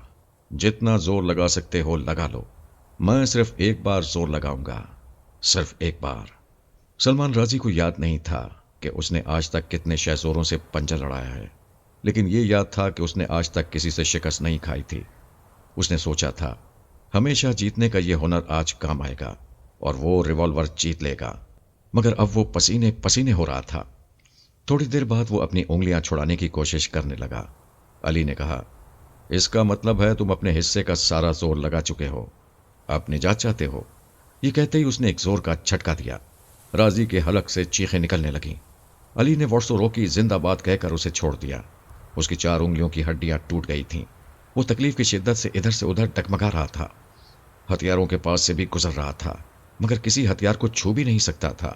جتنا زور لگا سکتے ہو لگا لو، میں صرف ایک بار زور لگاؤں گا، صرف ایک بار۔ سلمان رازی کو یاد نہیں تھا کہ اس نے آج تک کتنے شہ زوروں سے پنجہ لڑایا ہے، لیکن یہ یاد تھا کہ اس نے آج تک کسی سے شکست نہیں کھائی تھی۔ اس نے سوچا تھا، ہمیشہ جیتنے کا یہ ہنر آج کام آئے گا اور وہ ریوالور جیت لے گا، مگر اب وہ پسینے پسینے ہو رہا تھا۔ تھوڑی دیر بعد وہ اپنی انگلیاں چھڑانے کی کوشش کرنے لگا۔ علی نے کہا، اس کا مطلب ہے تم اپنے حصے کا سارا زور لگا چکے ہو، اب نجات چاہتے ہو؟ یہ کہتے ہی اس نے ایک زور کا جھٹکا دیا۔ رازی کے حلق سے چیخیں نکلنے لگیں۔ علی نے ورسو روکی زندہ باد کہہ کر اسے چھوڑ دیا۔ اس کی 4 انگلیوں کی ہڈیاں ٹوٹ گئی تھیں۔ وہ تکلیف کی شدت سے ادھر سے ادھر ڈگمگا رہا تھا، ہتھیاروں کے پاس سے بھی گزر رہا تھا، مگر کسی ہتھیار کو چھو بھی نہیں سکتا تھا۔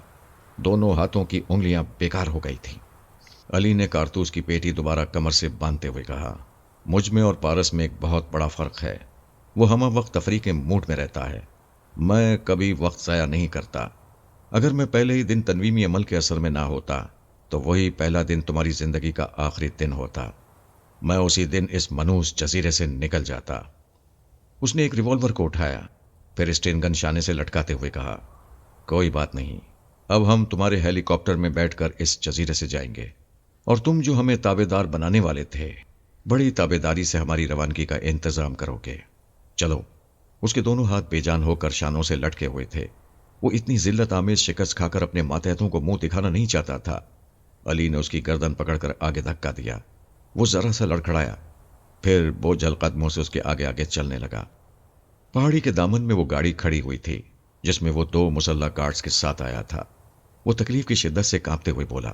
دونوں ہاتھوں کی انگلیاں بیکار ہو گئی تھیں۔ علی نے کارتوس کی پیٹی دوبارہ کمر سے باندھتے ہوئے کہا، مجھ میں اور پارس میں ایک بہت بڑا فرق ہے۔ وہ ہمہ وقت تفریح کے موڈ میں رہتا ہے، میں کبھی وقت ضائع نہیں کرتا۔ اگر میں پہلے ہی دن تنویمی عمل کے اثر میں نہ ہوتا تو وہی پہلا دن تمہاری زندگی کا آخری دن ہوتا۔ میں اسی دن اس منوس جزیرے سے نکل جاتا۔ اس نے ایک ریوالور کو اٹھایا، پھر اسٹین گن شانے سے لٹکاتے ہوئے کہا، کوئی بات نہیں، اب ہم تمہارے ہیلی کاپٹر میں بیٹھ کر اس جزیرے سے جائیں گے، اور تم جو ہمیں تابع دار بنانے والے تھے، بڑی تابع داری سے ہماری روانگی کا انتظام کرو گے۔ چلو۔ اس کے دونوں ہاتھ بے جان ہو کر شانوں سے لٹکے ہوئے تھے۔ وہ اتنی ذلت آمیز شکست کھا کر اپنے ماتحتوں کو منہ دکھانا نہیں چاہتا تھا۔ علی نے اس کی گردن پکڑ کر آگے دھکا دیا۔ وہ ذرا سا لڑکھڑایا، پھر بوجھل قدموں سے اس کے آگے آگے چلنے لگا۔ پہاڑی کے دامن میں وہ گاڑی کھڑی ہوئی تھی جس میں وہ 2 مسلح گارڈز کے ساتھ آیا تھا۔ وہ تکلیف کی شدت سے کانپتے ہوئے بولا،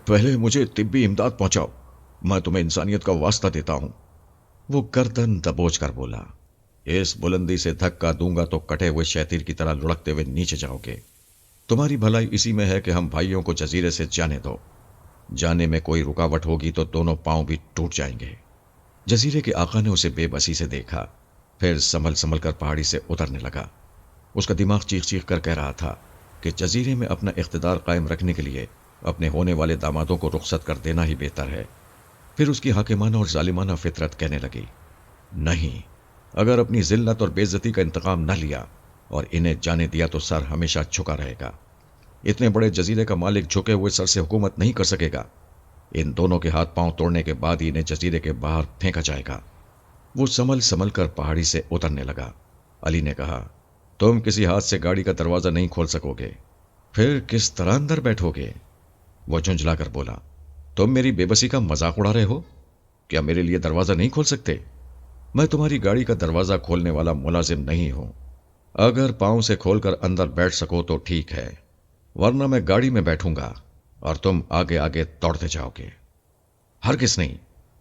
پہلے مجھے طبی امداد پہنچاؤ، میں تمہیں انسانیت کا واسطہ دیتا ہوں۔ وہ گردن دبوچ کر بولا، اس بلندی سے دھکا دوں گا تو کٹے ہوئے شیطیر کی طرح لڑکتے ہوئے نیچے جاؤ گے۔ تمہاری بھلائی اسی میں ہے کہ ہم بھائیوں کو جزیرے سے جانے دو۔ جانے میں کوئی رکاوٹ ہوگی تو دونوں پاؤں بھی ٹوٹ جائیں گے۔ جزیرے کے آقا نے اسے بے بسی سے دیکھا، پھر سنبھل سنبھل کر پہاڑی سے اترنے لگا۔ اس کا دماغ چیخ چیخ کر کہہ رہا تھا کہ جزیرے میں اپنا اقتدار قائم رکھنے کے لیے اپنے ہونے والے دامادوں کو رخصت کر دینا ہی بہتر ہے۔ پھر اس کی حاکمانہ اور ظالمانہ فطرت کہنے لگی، نہیں، اگر اپنی ذلت اور بے عزتی کا انتقام نہ لیا اور انہیں جانے دیا تو سر ہمیشہ جھکا رہے گا۔ اتنے بڑے جزیرے کا مالک جھکے ہوئے سر سے حکومت نہیں کر سکے گا۔ ان دونوں کے ہاتھ پاؤں توڑنے کے بعد ہی انہیں جزیرے کے باہر پھینکا جائے گا۔ وہ سنبھل سنبھل کر پہاڑی سے اترنے لگا۔ علی نے کہا، تم کسی ہاتھ سے گاڑی کا دروازہ نہیں کھول سکو گے، پھر کس طرح اندر بیٹھو گے؟ وہ جھنجھلا کر بولا، تم میری بے بسی کا مذاق اڑا رہے ہو؟ کیا میرے لیے دروازہ نہیں کھول سکتے؟ میں تمہاری گاڑی کا دروازہ کھولنے والا ملازم نہیں ہوں۔ اگر پاؤں سے کھول کر اندر بیٹھ سکو تو ٹھیک ہے، ورنہ میں گاڑی میں بیٹھوں گا اور تم آگے آگے دوڑتے جاؤ گے۔ ہرگز نہیں،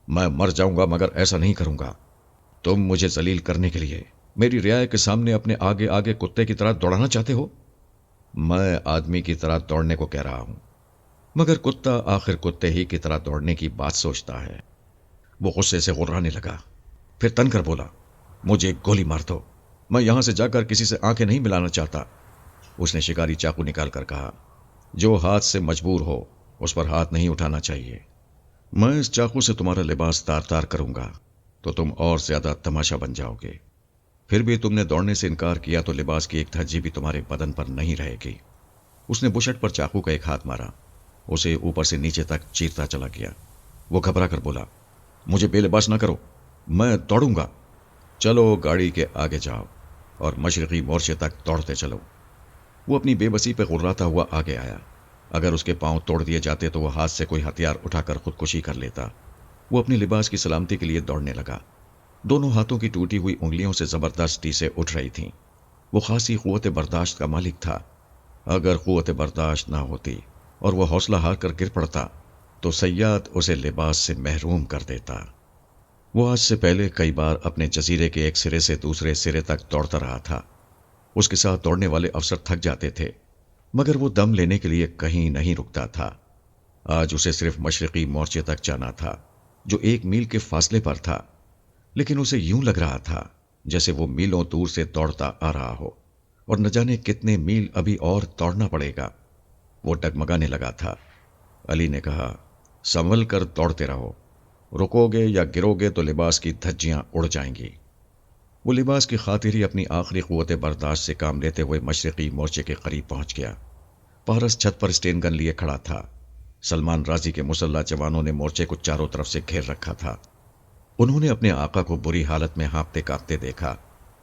میں مر جاؤں گا مگر ایسا نہیں کروں گا۔ تم مجھے ذلیل کرنے کے لیے میری رعایا کے سامنے اپنے آگے آگے کتے کی طرح دوڑانا چاہتے ہو؟ میں آدمی کی طرح دوڑنے کو کہہ رہا ہوں، مگر کتا آخر کتے ہی کی طرح دوڑنے کی بات سوچتا ہے۔ وہ غصے سے غرانے لگا، پھر تن کر بولا، مجھے گولی مار دو، میں یہاں سے جا کر کسی سے آنکھیں نہیں ملانا چاہتا۔ اس نے شکاری چاقو نکال کر کہا، جو ہاتھ سے مجبور ہو اس پر ہاتھ نہیں اٹھانا چاہیے۔ میں اس چاقو سے تمہارا لباس تار تار کروں گا تو تم اور زیادہ تماشا بن جاؤ گے۔ پھر بھی تم نے دوڑنے سے انکار کیا تو لباس کی ایک دھجی بھی تمہارے بدن پر نہیں رہے گی۔ اس نے بشٹ پر چاقو کا ایک ہاتھ مارا، اسے اوپر سے نیچے تک چیرتا چلا گیا۔ وہ گھبرا کر بولا، مجھے بے لباس نہ کرو، میں دوڑوں گا۔ چلو گاڑی کے آگے جاؤ اور مشرقی مورچے تک دوڑتے چلو۔ وہ اپنی بے بسی پہ غراتا ہوا آگے آیا۔ اگر اس کے پاؤں توڑ دیے جاتے تو وہ ہاتھ سے کوئی ہتھیار اٹھا کر خودکشی کر لیتا۔ وہ اپنی لباس کی سلامتی کے لیے دوڑنے لگا۔ دونوں ہاتھوں کی ٹوٹی ہوئی انگلیوں سے زبردست ٹیسیں اٹھ رہی تھیں۔ وہ خاصی قوت برداشت کا مالک تھا۔ اگر قوت برداشت نہ ہوتی اور وہ حوصلہ ہار کر گر پڑتا تو صیاد اسے لباس سے محروم کر دیتا۔ وہ آج سے پہلے کئی بار اپنے جزیرے کے ایک سرے سے دوسرے سرے تک دوڑتا رہا تھا۔ اس کے ساتھ دوڑنے والے افسر تھک جاتے تھے، مگر وہ دم لینے کے لیے کہیں نہیں رکتا تھا۔ آج اسے صرف مشرقی مورچے تک جانا تھا، جو 1 میل کے فاصلے پر تھا، لیکن اسے یوں لگ رہا تھا جیسے وہ میلوں دور سے دوڑتا آ رہا ہو اور نہ جانے کتنے میل ابھی اور دوڑنا پڑے گا۔ وہ ڈگمگانے لگا تھا۔ علی نے کہا، سنبھل کر دوڑتے رہو، رکو گے یا گرو گے تو لباس کی دھجیاں اڑ جائیں گی۔ وہ لباس کی خاطر ہی اپنی آخری قوت برداشت سے کام لیتے ہوئے مشرقی مورچے کے قریب پہنچ گیا۔ پارس چھت پر اسٹین گن لیے کھڑا تھا۔ سلمان رازی کے مسلح جوانوں نے مورچے کو چاروں طرف سے گھیر رکھا تھا۔ انہوں نے اپنے آقا کو بری حالت میں ہانپتے کانپتے دیکھا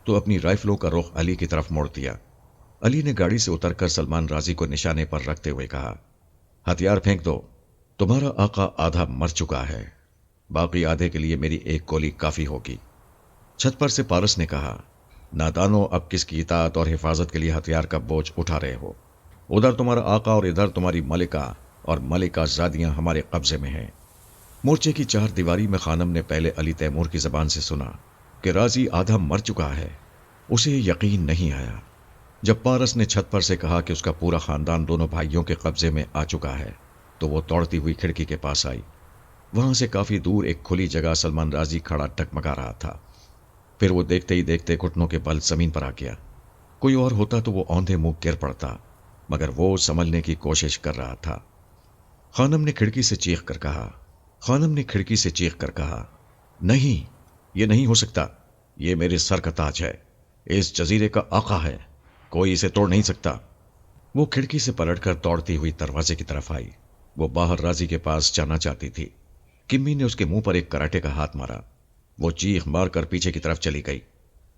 تو اپنی رائفلوں کا رخ علی کی طرف موڑ دیا۔ علی نے گاڑی سے اتر کر سلمان رازی کو نشانے پر رکھتے ہوئے کہا، ہتھیار پھینک دو، تمہارا آقا آدھا مر چکا ہے، باقی آدھے کے لیے میری ایک گولی کافی ہوگی۔ چھت پر سے پارس نے کہا، نادانو، اب کس کی اطاعت اور حفاظت کے لیے ہتھیار کا بوجھ اٹھا رہے ہو؟ ادھر تمہارا آقا اور ادھر تمہاری ملکہ اور ملکہ زادیاں ہمارے قبضے میں ہیں۔ مورچے کی 4 دیواری میں خانم نے پہلے علی تیمور کی زبان سے سنا کہ رازی آدھا مر چکا ہے۔ اسے یقین نہیں آیا۔ جب پارس نے چھت پر سے کہا کہ اس کا پورا خاندان دونوں بھائیوں کے قبضے میں آ چکا ہے تو وہ دوڑتی ہوئی کھڑکی کے پاس آئی۔ وہاں سے کافی دور ایک کھلی جگہ سلمان رازی کھڑا ٹکمگا رہا تھا۔ پھر وہ دیکھتے ہی دیکھتے گھٹنوں کے بل زمین پر آ گیا۔ کوئی اور ہوتا تو وہ اوندھے منہ گر پڑتا، مگر وہ سنبھلنے کی کوشش کر رہا تھا۔ خانم نے کھڑکی سے چیخ کر کہا خانم نے کھڑکی سے چیخ کر کہا نہیں، یہ نہیں ہو سکتا، یہ میرے سر کا تاج ہے، اس جزیرے کا آقا ہے، کوئی اسے توڑ نہیں سکتا۔ وہ کھڑکی سے پلٹ کر دوڑتی ہوئی دروازے کی طرف آئی۔ وہ باہر راضی کے پاس جانا چاہتی تھی۔ کمی نے اس کے منہ پر ایک کراٹے کا ہاتھ مارا۔ وہ چیخ مار کر پیچھے کی طرف چلی گئی۔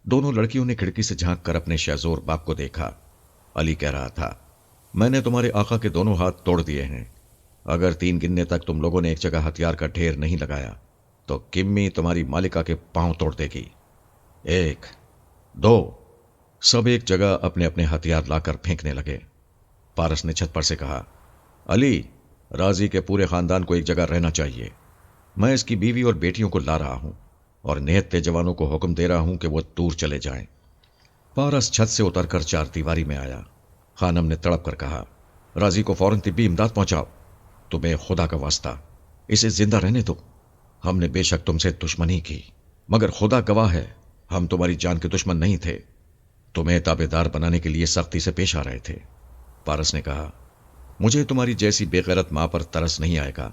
دونوں لڑکیوں نے کھڑکی سے جھانک کر اپنے شہزور باپ کو دیکھا۔ علی کہہ رہا تھا، میں نے تمہارے آقا کے دونوں ہاتھ توڑ دیے ہیں۔ اگر 3 گننے تک تم لوگوں نے ایک جگہ ہتھیار کا ڈھیر نہیں لگایا تو کمی تمہاری مالکہ کے پاؤں توڑ دے گی۔ 1 2 سب ایک جگہ اپنے اپنے ہتھیار لا کر پھینکنے لگے۔ پارس نے چھت پر سے کہا، علی، راضی کے پورے خاندان کو ایک جگہ رہنا چاہیے۔ میں اس کی بیوی اور بیٹیوں کو لا رہا ہوں اور نہتے جوانوں کو حکم دے رہا ہوں کہ وہ دور چلے جائیں۔ پارس چھت سے اتر کر 4 دیواری میں آیا۔ خانم نے تڑپ کر کہا، راضی کو فوراً طبی امداد پہنچاؤ۔ تمہیں خدا کا واسطہ اسے زندہ رہنے دو۔ ہم نے بے شک تم سے دشمنی کی، مگر خدا گواہ ہے ہم تمہاری جان کے دشمن نہیں تھے، تمہیں تابع دار بنانے کے لیے سختی سے پیش آ رہے تھے۔ پارس نے کہا، مجھے تمہاری جیسی بے غیرت ماں پر ترس نہیں آئے گا۔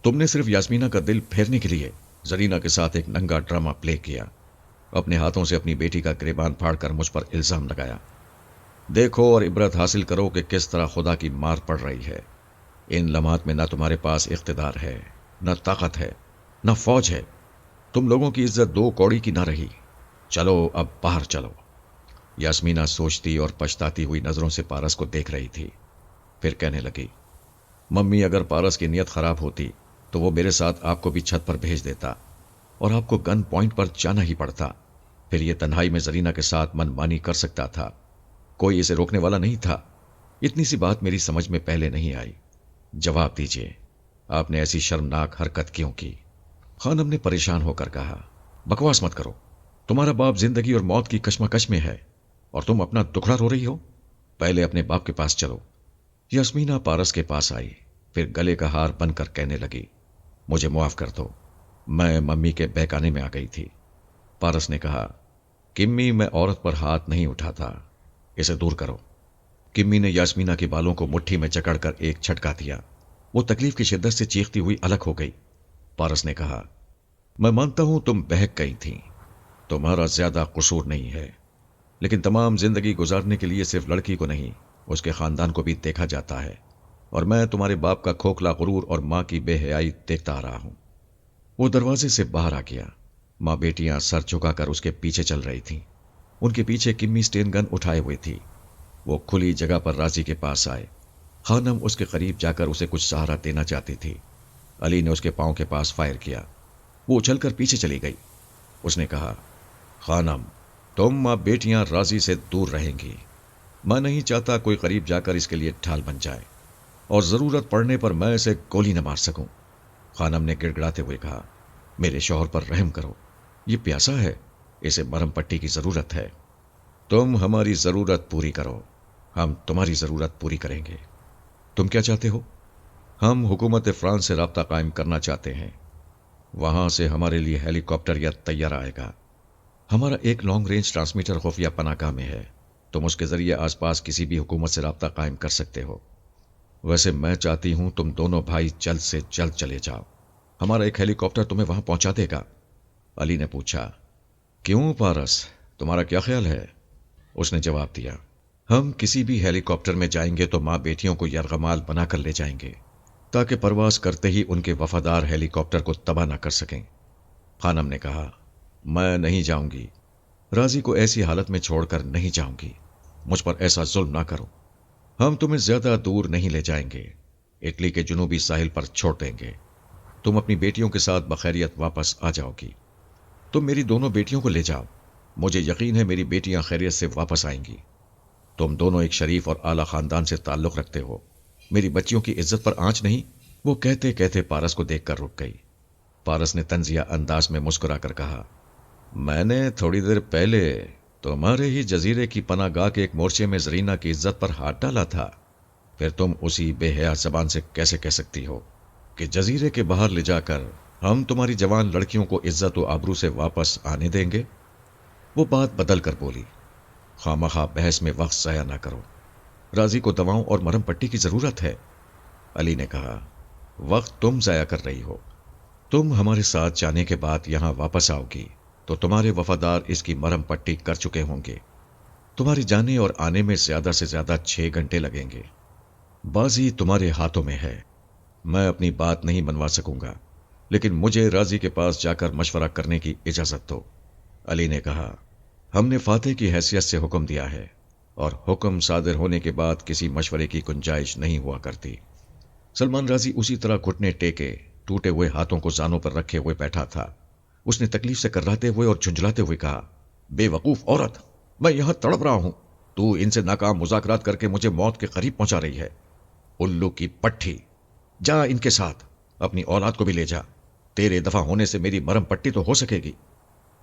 تم نے صرف یاسمینہ کا دل پھیرنے کے لیے زرینہ کے ساتھ ایک ننگا ڈرامہ پلے کیا، اپنے ہاتھوں سے اپنی بیٹی کا گریبان پھاڑ کر مجھ پر الزام لگایا۔ دیکھو اور عبرت حاصل کرو کہ کس طرح خدا کی مار پڑ رہی ہے۔ ان لمحات میں نہ تمہارے پاس اقتدار ہے، نہ طاقت ہے، نہ فوج ہے۔ تم لوگوں کی عزت 2 کوڑی کی نہ رہی۔ چلو اب باہر چلو۔ یاسمینہ سوچتی اور پچھتاتی ہوئی نظروں سے پارس کو دیکھ رہی تھی۔ پھر کہنے لگی، ممی، اگر پارس کی نیت خراب ہوتی تو وہ میرے ساتھ آپ کو بھی چھت پر بھیج دیتا اور آپ کو گن پوائنٹ پر جانا ہی پڑتا۔ پھر یہ تنہائی میں زرینہ کے ساتھ من مانی کر سکتا تھا، کوئی اسے روکنے والا نہیں تھا۔ اتنی سی بات میری سمجھ میں پہلے نہیں آئی۔ جواب دیجئے، آپ نے ایسی شرمناک حرکت کیوں کی؟ خانم نے پریشان ہو کر کہا، بکواس مت کرو، تمہارا باپ زندگی اور موت کی کشمکش میں ہے اور تم اپنا دکھڑا رو رہی ہو۔ پہلے اپنے باپ کے پاس چلو۔ یاسمینہ پارس کے پاس آئی، پھر گلے کا ہار بن کر کہنے لگی، مجھے معاف کر دو، میں ممی کے بہکانے میں آ گئی تھی۔ پارس نے کہا، کمی، میں عورت پر ہاتھ نہیں اٹھاتا، اسے دور کرو۔ کمی نے یاسمینہ کے بالوں کو مٹھی میں جکڑ کر ایک جھٹکا دیا۔ وہ تکلیف کی شدت سے چیختی ہوئی الگ ہو گئی۔ پارس نے کہا، میں مانتا ہوں تم بہک گئی تھی، تمہارا زیادہ قصور نہیں ہے، لیکن تمام زندگی گزارنے کے لیے صرف لڑکی کو نہیں، اس کے خاندان کو بھی دیکھا جاتا ہے، اور میں تمہارے باپ کا کھوکھلا غرور اور ماں کی بے حیائی دیکھتا آ رہا ہوں۔ وہ دروازے سے باہر آ گیا۔ ماں بیٹیاں سر جھکا کر اس کے پیچھے چل رہی تھیں۔ ان کے پیچھے کمی سٹین گن اٹھائے ہوئے تھی۔ وہ کھلی جگہ پر راضی کے پاس آئے۔ خانم اس کے قریب جا کر اسے کچھ سہارا دینا چاہتی تھی۔ علی نے اس کے پاؤں کے پاس فائر کیا۔ وہ اچھل کر پیچھے چلی گئی۔ اس نے کہا، خانم، تم ماں بیٹیاں راضی سے دور رہیں گی۔ میں نہیں چاہتا کوئی قریب جا کر اس کے لیے ڈھال بن جائے اور ضرورت پڑنے پر میں اسے گولی نہ مار سکوں۔ خانم نے گڑ گڑاتے ہوئے کہا، میرے شوہر پر رحم کرو، یہ پیاسا ہے، اسے مرہم پٹی کی ضرورت ہے۔ تم ہماری ضرورت پوری کرو، ہم تمہاری ضرورت پوری کریں گے۔ تم کیا چاہتے ہو؟ ہم حکومت فرانس سے رابطہ قائم کرنا چاہتے ہیں۔ وہاں سے ہمارے لیے ہیلی کاپٹر یا طیارہ آئے گا۔ ہمارا ایک لانگ رینج ٹرانسمیٹر خفیہ پناہ گاہ میں ہے، تم اس کے ذریعے آس پاس کسی بھی حکومت سے رابطہ قائم کر سکتے ہو۔ ویسے میں چاہتی ہوں تم دونوں بھائی جلد سے جلد چلے جاؤ، ہمارا ایک ہیلی کاپٹر تمہیں وہاں پہنچا دے گا۔ علی نے پوچھا، کیوں پارس، تمہارا کیا خیال ہے؟ اس نے جواب دیا، ہم کسی بھی ہیلی کاپٹر میں جائیں گے تو ماں بیٹیوں کو یرغمال بنا کر لے جائیں گے تاکہ پرواز کرتے ہی ان کے وفادار ہیلی کاپٹر کو تباہ نہ کر سکیں۔ خانم نے کہا، میں نہیں جاؤں گی، راضی کو ایسی حالت میں چھوڑ کر نہیں جاؤں گی، مجھ پر ایسا ظلم نہ کرو۔ ہم تمہیں زیادہ دور نہیں لے جائیں گے، اٹلی کے جنوبی ساحل پر چھوڑ دیں گے، تم اپنی بیٹیوں کے ساتھ بخیریت واپس آ جاؤ گی۔ تم میری دونوں بیٹیوں کو لے جاؤ، مجھے یقین ہے میری بیٹیاں خیریت سے واپس آئیں گی۔ تم دونوں ایک شریف اور اعلیٰ خاندان سے تعلق رکھتے ہو، میری بچیوں کی عزت پر آنچ نہیں۔ وہ کہتے کہتے پارس کو دیکھ کر رک گئی۔ پارس نے طنزیہ انداز میں مسکرا کر کہا، میں نے تھوڑی دیر پہلے تمہارے ہی جزیرے کی پناہ گاہ کے ایک مورچے میں زرینہ کی عزت پر ہاتھ ڈالا تھا، پھر تم اسی بے حیا زبان سے کیسے کہہ سکتی ہو کہ جزیرے کے باہر لے جا کر ہم تمہاری جوان لڑکیوں کو عزت و آبرو سے واپس آنے دیں گے؟ وہ بات بدل کر بولی، خواہ بحث میں وقت ضائع نہ کرو، راضی کو دواؤں اور مرہم پٹی کی ضرورت ہے۔ علی نے کہا، وقت تم ضائع کر رہی ہو۔ تم ہمارے ساتھ جانے کے بعد یہاں واپس آؤ گی تو تمہارے وفادار اس کی مرہم پٹی کر چکے ہوں گے۔ تمہارے جانے اور آنے میں زیادہ سے زیادہ 6 گھنٹے لگیں گے۔ بازی تمہارے ہاتھوں میں ہے۔ میں اپنی بات نہیں منوا سکوں گا، لیکن مجھے راضی کے پاس جا کر مشورہ کرنے کی اجازت دو۔ علی نے کہا، ہم نے فاتح کی حیثیت سے حکم دیا ہے اور حکم صادر ہونے کے بعد کسی مشورے کی گنجائش نہیں ہوا کرتی۔ سلمان راضی اسی طرح گھٹنے ٹیکے ٹوٹے ہوئے ہاتھوں کو زانوں پر رکھے ہوئے بیٹھا تھا۔ اس نے تکلیف سے کرراتے ہوئے اور جھنجھلاتے ہوئے کہا، بے وقوف عورت، میں یہاں تڑپ رہا ہوں، تو ان سے ناکام مذاکرات کر کے مجھے موت کے قریب پہنچا رہی ہے۔ الو کی پٹھی، جا ان کے ساتھ اپنی اولاد کو بھی لے جا، تیرے دفع ہونے سے میری مرہم پٹی تو ہو سکے گی۔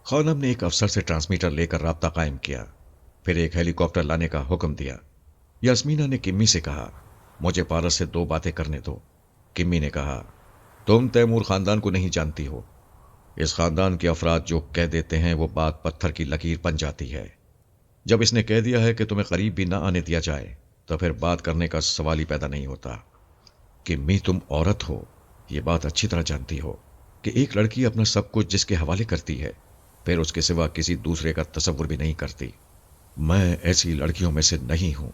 خانم نے ایک افسر سے ٹرانسمیٹر لے کر رابطہ قائم کیا، پھر ایک ہیلی کاپٹر لانے کا حکم دیا۔ یاسمینہ نے کمی سے کہا، مجھے پارس سے 2 باتیں کرنے دو۔ کمی نے کہا، تم تیمور خاندان کو نہیں جانتی ہو۔ اس خاندان کے افراد جو کہہ دیتے ہیں وہ بات پتھر کی لکیر بن جاتی ہے۔ جب اس نے کہہ دیا ہے کہ تمہیں قریب بھی نہ آنے دیا جائے تو پھر بات کرنے کا سوال ہی پیدا نہیں ہوتا۔ کمی، تم عورت ہو، یہ بات اچھی طرح جانتی ہو کہ ایک لڑکی اپنا سب کچھ جس کے حوالے کرتی ہے پھر اس کے سوا کسی دوسرے کا تصور بھی نہیں کرتی۔ میں ایسی لڑکیوں میں سے نہیں ہوں۔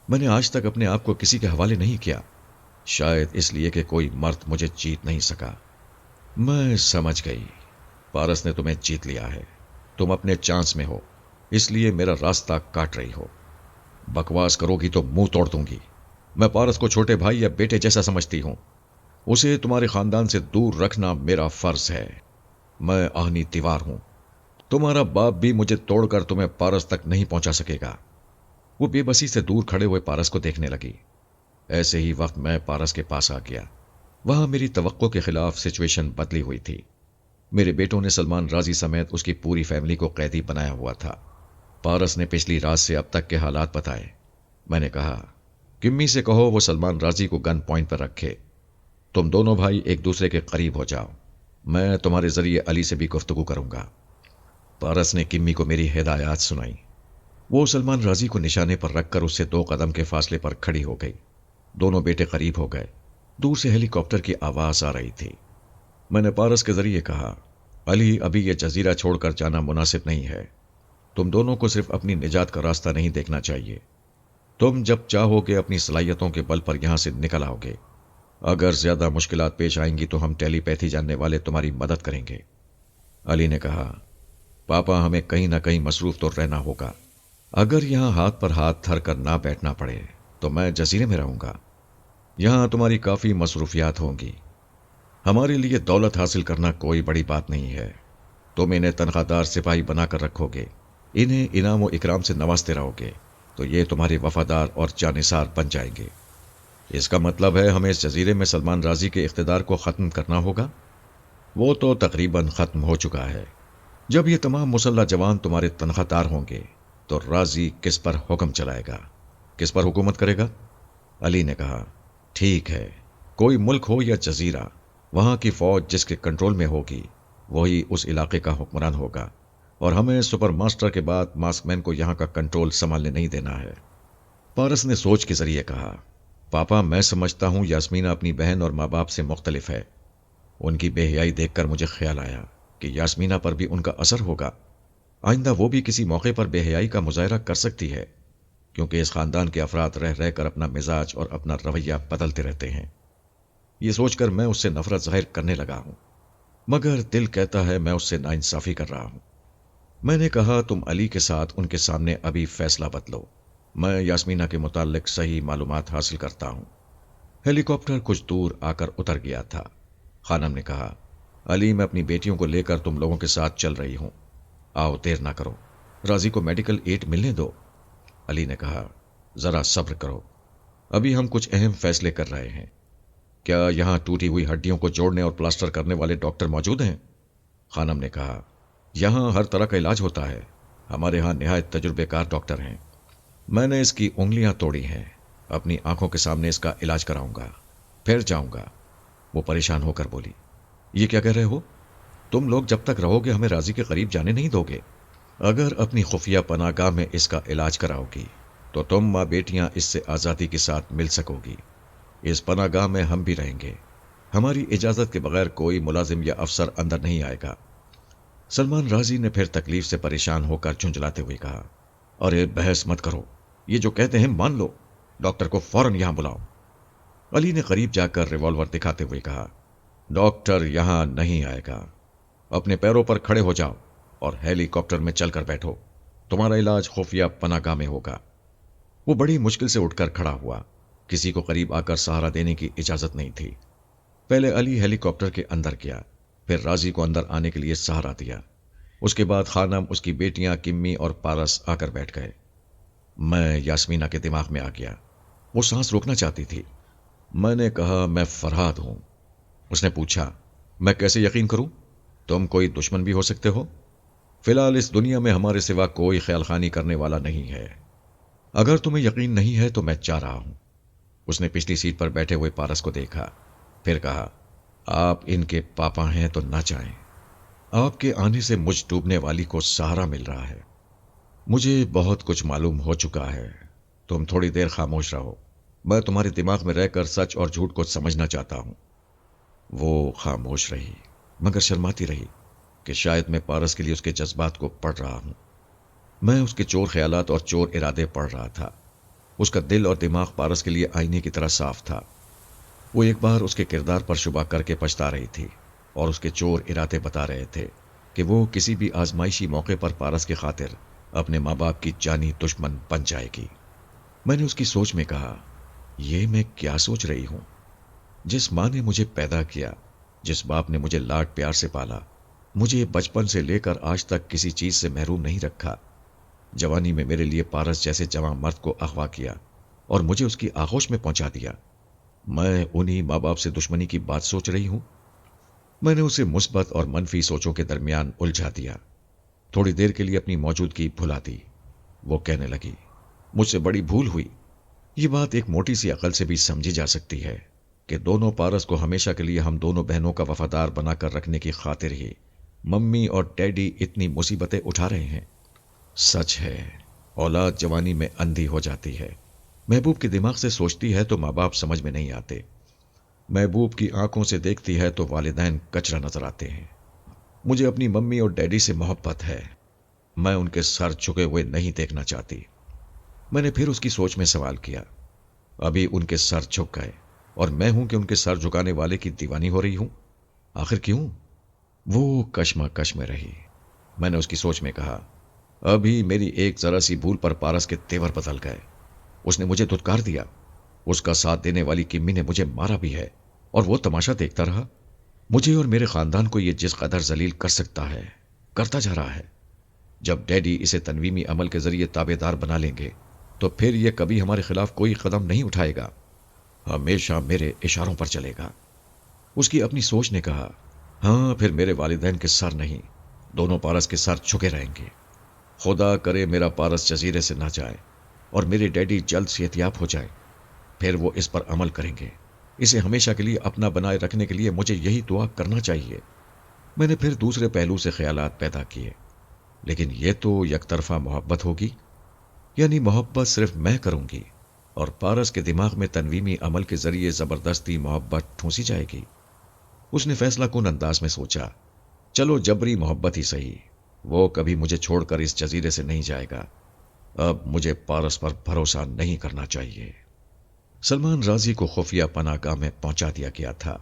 میں نے آج تک اپنے آپ کو کسی کے حوالے نہیں کیا، شاید اس لیے کہ کوئی مرد مجھے جیت نہیں سکا۔ میں سمجھ گئی، پارس نے تمہیں جیت لیا ہے۔ تم اپنے چانس میں ہو، اس لیے میرا راستہ کاٹ رہی ہو۔ بکواس کرو گی تو منہ توڑ دوں گی۔ میں پارس کو چھوٹے بھائی یا بیٹے جیسا سمجھتی ہوں۔ اسے تمہارے خاندان سے دور رکھنا میرا فرض ہے۔ میں آہنی دیوار ہوں۔ تمہارا باپ بھی مجھے توڑ کر تمہیں پارس تک نہیں پہنچا سکے گا۔ وہ بے بسی سے دور کھڑے ہوئے پارس کو دیکھنے لگی۔ ایسے ہی وقت میں پارس کے پاس آ گیا۔ وہاں میری توقع کے خلاف سچویشن بدلی ہوئی تھی۔ میرے بیٹوں نے سلمان راضی سمیت اس کی پوری فیملی کو قیدی بنایا ہوا تھا۔ پارس نے پچھلی رات سے اب تک کے حالات بتائے۔ میں نے کہا، کمی سے کہو وہ سلمان راضی کو گن پوائنٹ پر رکھے۔ تم دونوں بھائی ایک دوسرے کے قریب ہو جاؤ، میں تمہارے ذریعے علی سے بھی گفتگو کروں گا۔ پارس نے کمی کو میری ہدایات سنائی۔ وہ سلمان راضی کو نشانے پر رکھ کر اس سے 2 قدم کے فاصلے پر کھڑی ہو گئی۔ دونوں بیٹے قریب ہو گئے۔ دور سے ہیلی کاپٹر کی آواز آ رہی تھی۔ میں نے پارس کے ذریعے کہا، علی، ابھی یہ جزیرہ چھوڑ کر جانا مناسب نہیں ہے۔ تم دونوں کو صرف اپنی نجات کا راستہ نہیں دیکھنا چاہیے۔ تم جب چاہو گے اپنی صلاحیتوں کے بل پر یہاں سے نکل آؤ گے۔ اگر زیادہ مشکلات پیش آئیں گی تو ہم ٹیلی پیتھی جاننے والے تمہاری مدد کریں گے۔ علی نے کہا، پاپا، ہمیں کہیں نہ کہیں مصروف تو رہنا ہوگا۔ اگر یہاں ہاتھ پر ہاتھ دھر کر نہ بیٹھنا پڑے تو میں جزیرے میں رہوں گا۔ یہاں تمہاری کافی مصروفیات ہوں گی۔ ہمارے لیے دولت حاصل کرنا کوئی بڑی بات نہیں ہے۔ تم انہیں تنخواہ دار سپاہی بنا کر رکھو گے، انہیں انعام و اکرام سے نوازتے رہو گے تو یہ تمہارے وفادار اور جانثار بن جائیں گے۔ اس کا مطلب ہے ہمیں اس جزیرے میں سلمان راضی کے اقتدار کو ختم کرنا ہوگا۔ وہ تو تقریباً ختم ہو چکا ہے۔ جب یہ تمام مسلح جوان تمہارے تنخواہ دار ہوں گے تو راضی کس پر حکم چلائے گا، کس پر حکومت کرے گا؟ علی نے کہا، ٹھیک ہے، کوئی ملک ہو یا جزیرہ، وہاں کی فوج جس کے کنٹرول میں ہوگی وہی اس علاقے کا حکمران ہوگا، اور ہمیں سپر ماسٹر کے بعد ماسک مین کو یہاں کا کنٹرول سنبھالنے نہیں دینا ہے۔ پارس نے سوچ کے ذریعے کہا، پاپا، میں سمجھتا ہوں یاسمینہ اپنی بہن اور ماں باپ سے مختلف ہے۔ ان کی بے حیائی دیکھ کر مجھے خیال آیا کہ یاسمینہ پر بھی ان کا اثر ہوگا۔ آئندہ وہ بھی کسی موقع پر بے حیائی کا مظاہرہ کر سکتی ہے، کیونکہ اس خاندان کے افراد رہ رہ کر اپنا مزاج اور اپنا رویہ بدلتے رہتے ہیں۔ یہ سوچ کر میں اس سے نفرت ظاہر کرنے لگا ہوں، مگر دل کہتا ہے میں اس سے ناانصافی کر رہا ہوں۔ میں نے کہا، تم علی کے ساتھ ان کے سامنے ابھی فیصلہ بدلو، میں یاسمینہ کے متعلق صحیح معلومات حاصل کرتا ہوں۔ ہیلی کاپٹر کچھ دور آ کر اتر گیا تھا۔ خانم نے کہا، علی، میں اپنی بیٹیوں کو لے کر تم لوگوں کے ساتھ چل رہی ہوں، آؤ دیر نہ کرو، راضی کو میڈیکل ایڈ ملنے دو۔ علی نے کہا، ذرا صبر کرو، ابھی ہم کچھ اہم فیصلے کر رہے ہیں۔ کیا یہاں ٹوٹی ہوئی ہڈیوں کو جوڑنے اور پلاسٹر کرنے والے ڈاکٹر موجود ہیں؟ خانم نے کہا، یہاں ہر طرح کا علاج ہوتا ہے، ہمارے ہاں نہایت تجربے کار ڈاکٹر ہیں۔ میں نے اس کی انگلیاں توڑی ہیں، اپنی آنکھوں کے سامنے اس کا علاج کراؤں گا، پھر جاؤں گا۔ وہ پریشان ہو کر بولی، یہ کیا کہہ رہے ہو؟ تم لوگ جب تک رہو گے ہمیں راضی کے قریب جانے نہیں دو گے۔ اگر اپنی خفیہ پناہ گاہ میں اس کا علاج کراؤ گی تو تم ماں بیٹیاں اس سے آزادی کے ساتھ مل سکو گی۔ اس پناہ گاہ میں ہم بھی رہیں گے۔ ہماری اجازت کے بغیر کوئی ملازم یا افسر اندر نہیں آئے گا۔ سلمان رازی نے پھر تکلیف سے پریشان ہو کر جھنجھلاتے ہوئے کہا، ارے بحث مت کرو، یہ جو کہتے ہیں مان لو، ڈاکٹر کو فوراً یہاں بلاؤ۔ علی نے قریب جا کر ریوالور دکھاتے ہوئے کہا، ڈاکٹر یہاں نہیں آئے گا، اپنے پیروں پر کھڑے ہو جاؤ اور ہیلی کاپٹر میں چل کر بیٹھو، تمہارا علاج خفیہ پناہ گاہ میں ہوگا۔ وہ بڑی مشکل سے اٹھ کر کھڑا ہوا، کسی کو قریب آ کر سہارا دینے کی اجازت نہیں تھی۔ پہلے علی ہیلی کاپٹر کے اندر گیا، پھر رازی کو اندر آنے کے لیے سہارا دیا۔ اس کے بعد خانم، اس کی بیٹیاں کمی اور پارس آ کر بیٹھ گئے۔ میں یاسمینہ کے دماغ میں آ گیا، وہ سانس روکنا چاہتی تھی۔ میں نے کہا، میں فرہاد ہوں۔ اس نے پوچھا، میں کیسے یقین کروں؟ تم کوئی دشمن بھی ہو سکتے ہو۔ فی الحال اس دنیا میں ہمارے سوا کوئی خیال خانی کرنے والا نہیں ہے۔ اگر تمہیں یقین نہیں ہے تو میں چاہ رہا ہوں۔ اس نے پچھلی سیٹ پر بیٹھے ہوئے پارس کو دیکھا، پھر کہا، آپ ان کے پاپا ہیں تو نہ چاہیں، آپ کے آنے سے مجھ ڈوبنے والی کو سہارا مل رہا ہے۔ مجھے بہت کچھ معلوم ہو چکا ہے، تم تھوڑی دیر خاموش رہو، میں تمہارے دماغ میں رہ کر سچ اور جھوٹ کو سمجھنا چاہتا ہوں۔ وہ خاموش رہی، مگر شرماتی رہی کہ شاید میں پارس کے لیے اس کے جذبات کو پڑھ رہا ہوں۔ میں اس کے چور خیالات اور چور ارادے پڑھ رہا تھا۔ اس کا دل اور دماغ پارس کے لیے آئینے کی طرح صاف تھا۔ وہ ایک بار اس کے کردار پر شبہ کر کے پچھتا رہی تھی اور اس کے چور ارادے بتا رہے تھے کہ وہ کسی بھی آزمائشی موقع پر پارس کی خاطر اپنے ماں باپ کی جانی دشمن بن جائے گی۔ میں نے اس کی سوچ میں کہا، یہ میں کیا سوچ رہی ہوں؟ جس ماں نے مجھے پیدا کیا، جس باپ نے مجھے لاڈ پیار سے پالا، مجھے بچپن سے لے کر آج تک کسی چیز سے محروم نہیں رکھا، جوانی میں میرے لیے پارس جیسے جوان مرد کو اغوا کیا اور مجھے اس کی آغوش میں پہنچا دیا، میں انہی ماں باپ سے دشمنی کی بات سوچ رہی ہوں؟ میں نے اسے مثبت اور منفی سوچوں کے درمیان الجھا دیا۔ تھوڑی دیر کے لیے اپنی موجودگی بھلا دی۔ وہ کہنے لگی، مجھ سے بڑی بھول ہوئی۔ یہ بات ایک موٹی سی عقل سے بھی سمجھی جا سکتی ہے کہ دونوں پارس کو ہمیشہ کے لیے ہم دونوں بہنوں کا وفادار بنا کر رکھنے کی خاطر ہی ممی اور ڈیڈی اتنی مصیبتیں اٹھا رہے ہیں۔ سچ ہے، اولاد جوانی میں اندھی ہو جاتی ہے۔ محبوب کے دماغ سے سوچتی ہے تو ماں باپ سمجھ میں نہیں آتے، محبوب کی آنکھوں سے دیکھتی ہے تو والدین کچرا نظر آتے ہیں۔ مجھے اپنی ممی اور ڈیڈی سے محبت ہے، میں ان کے سر جھکے ہوئے نہیں دیکھنا چاہتی۔ میں نے پھر اس کی سوچ میں سوال کیا، ابھی ان کے سر جھک گئے اور میں ہوں کہ ان کے سر جھکانے والے کی دیوانی ہو رہی ہوں؟ آخر کیوں؟ وہ کشمکش میں رہی۔ میں نے اس کی سوچ میں کہا، ابھی میری ایک ذرا سی بھول پر پارس کے تیور بدل گئے۔ اس نے مجھے دھتکار دیا، اس کا ساتھ دینے والی کمی نے مجھے مارا بھی ہے اور وہ تماشا دیکھتا رہا۔ مجھے اور میرے خاندان کو یہ جس قدر ذلیل کر سکتا ہے کرتا جا رہا ہے۔ جب ڈیڈی اسے تنویمی عمل کے ذریعے تابع دار بنا لیں گے تو پھر یہ کبھی ہمارے خلاف کوئی قدم نہیں اٹھائے گا، ہمیشہ میرے اشاروں پر چلے گا۔ اس کی اپنی سوچ نے کہا، ہاں پھر میرے والدین کے سر نہیں، دونوں پارس کے سر جھکے رہیں گے۔ خدا کرے میرا پارس جزیرے سے نہ جائے اور میرے ڈیڈی جلد صحتیاب ہو جائے، پھر وہ اس پر عمل کریں گے۔ اسے ہمیشہ کے لیے اپنا بنائے رکھنے کے لیے مجھے یہی دعا کرنا چاہیے۔ میں نے پھر دوسرے پہلو سے خیالات پیدا کیے، لیکن یہ تو یک طرفہ محبت ہوگی، یعنی محبت صرف میں کروں گی اور پارس کے دماغ میں تنویمی عمل کے ذریعے زبردستی محبت ٹھونسی جائے گی۔ اس نے فیصلہ کن انداز میں سوچا، چلو جبری محبت ہی صحیح، وہ کبھی مجھے چھوڑ کر اس جزیرے سے نہیں جائے گا، اب مجھے پارس پر بھروسہ نہیں کرنا چاہیے۔ سلمان رازی کو خفیہ پناہ گاہ میں پہنچا دیا گیا تھا۔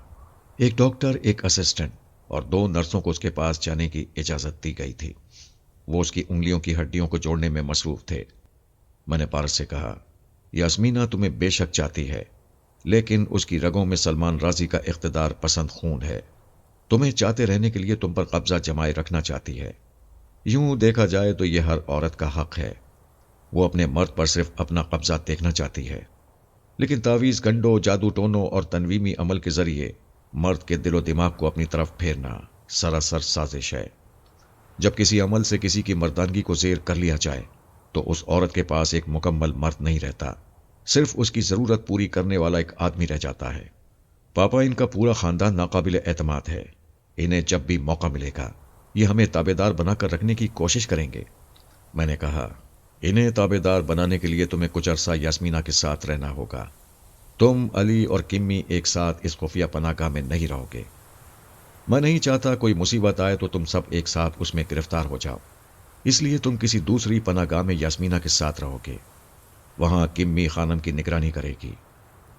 ایک ڈاکٹر، ایک اسسٹنٹ اور 2 نرسوں کو اس کے پاس جانے کی اجازت دی گئی تھی۔ وہ اس کی انگلیوں کی ہڈیوں کو جوڑنے میں مصروف تھے۔ میں نے پارس سے کہا، یاسمینہ تمہیں بے شک چاہتی ہے، لیکن اس کی رگوں میں سلمان رازی کا اقتدار پسند خون ہے، تمہیں چاہتے رہنے کے لیے تم پر قبضہ جمائے رکھنا چاہتی ہے۔ یوں دیکھا جائے تو یہ ہر عورت کا حق ہے، وہ اپنے مرد پر صرف اپنا قبضہ دیکھنا چاہتی ہے، لیکن تعویذ گنڈوں، جادو ٹونوں اور تنویمی عمل کے ذریعے مرد کے دل و دماغ کو اپنی طرف پھیرنا سراسر سازش ہے۔ جب کسی عمل سے کسی کی مردانگی کو زیر کر لیا جائے تو اس عورت کے پاس ایک مکمل مرد نہیں رہتا، صرف اس کی ضرورت پوری کرنے والا ایک آدمی رہ جاتا ہے۔ پاپا، ان کا پورا خاندان ناقابل اعتماد ہے، انہیں جب بھی موقع ملے گا یہ ہمیں تابع دار بنا کر رکھنے کی کوشش کریں گے۔ میں نے کہا، انہیں تابع دار بنانے کے لیے تمہیں کچھ عرصہ یاسمینہ کے ساتھ رہنا ہوگا۔ تم علی اور کمی ایک ساتھ اس خفیہ پناہ گاہ میں نہیں رہو گے۔ میں نہیں چاہتا کوئی مصیبت آئے تو تم سب ایک ساتھ اس میں گرفتار ہو جاؤ، اس لیے تم کسی دوسری پناہ گاہ میں یاسمینہ کے ساتھ رہو گے۔ وہاں کمی خانم کی نگرانی کرے گی،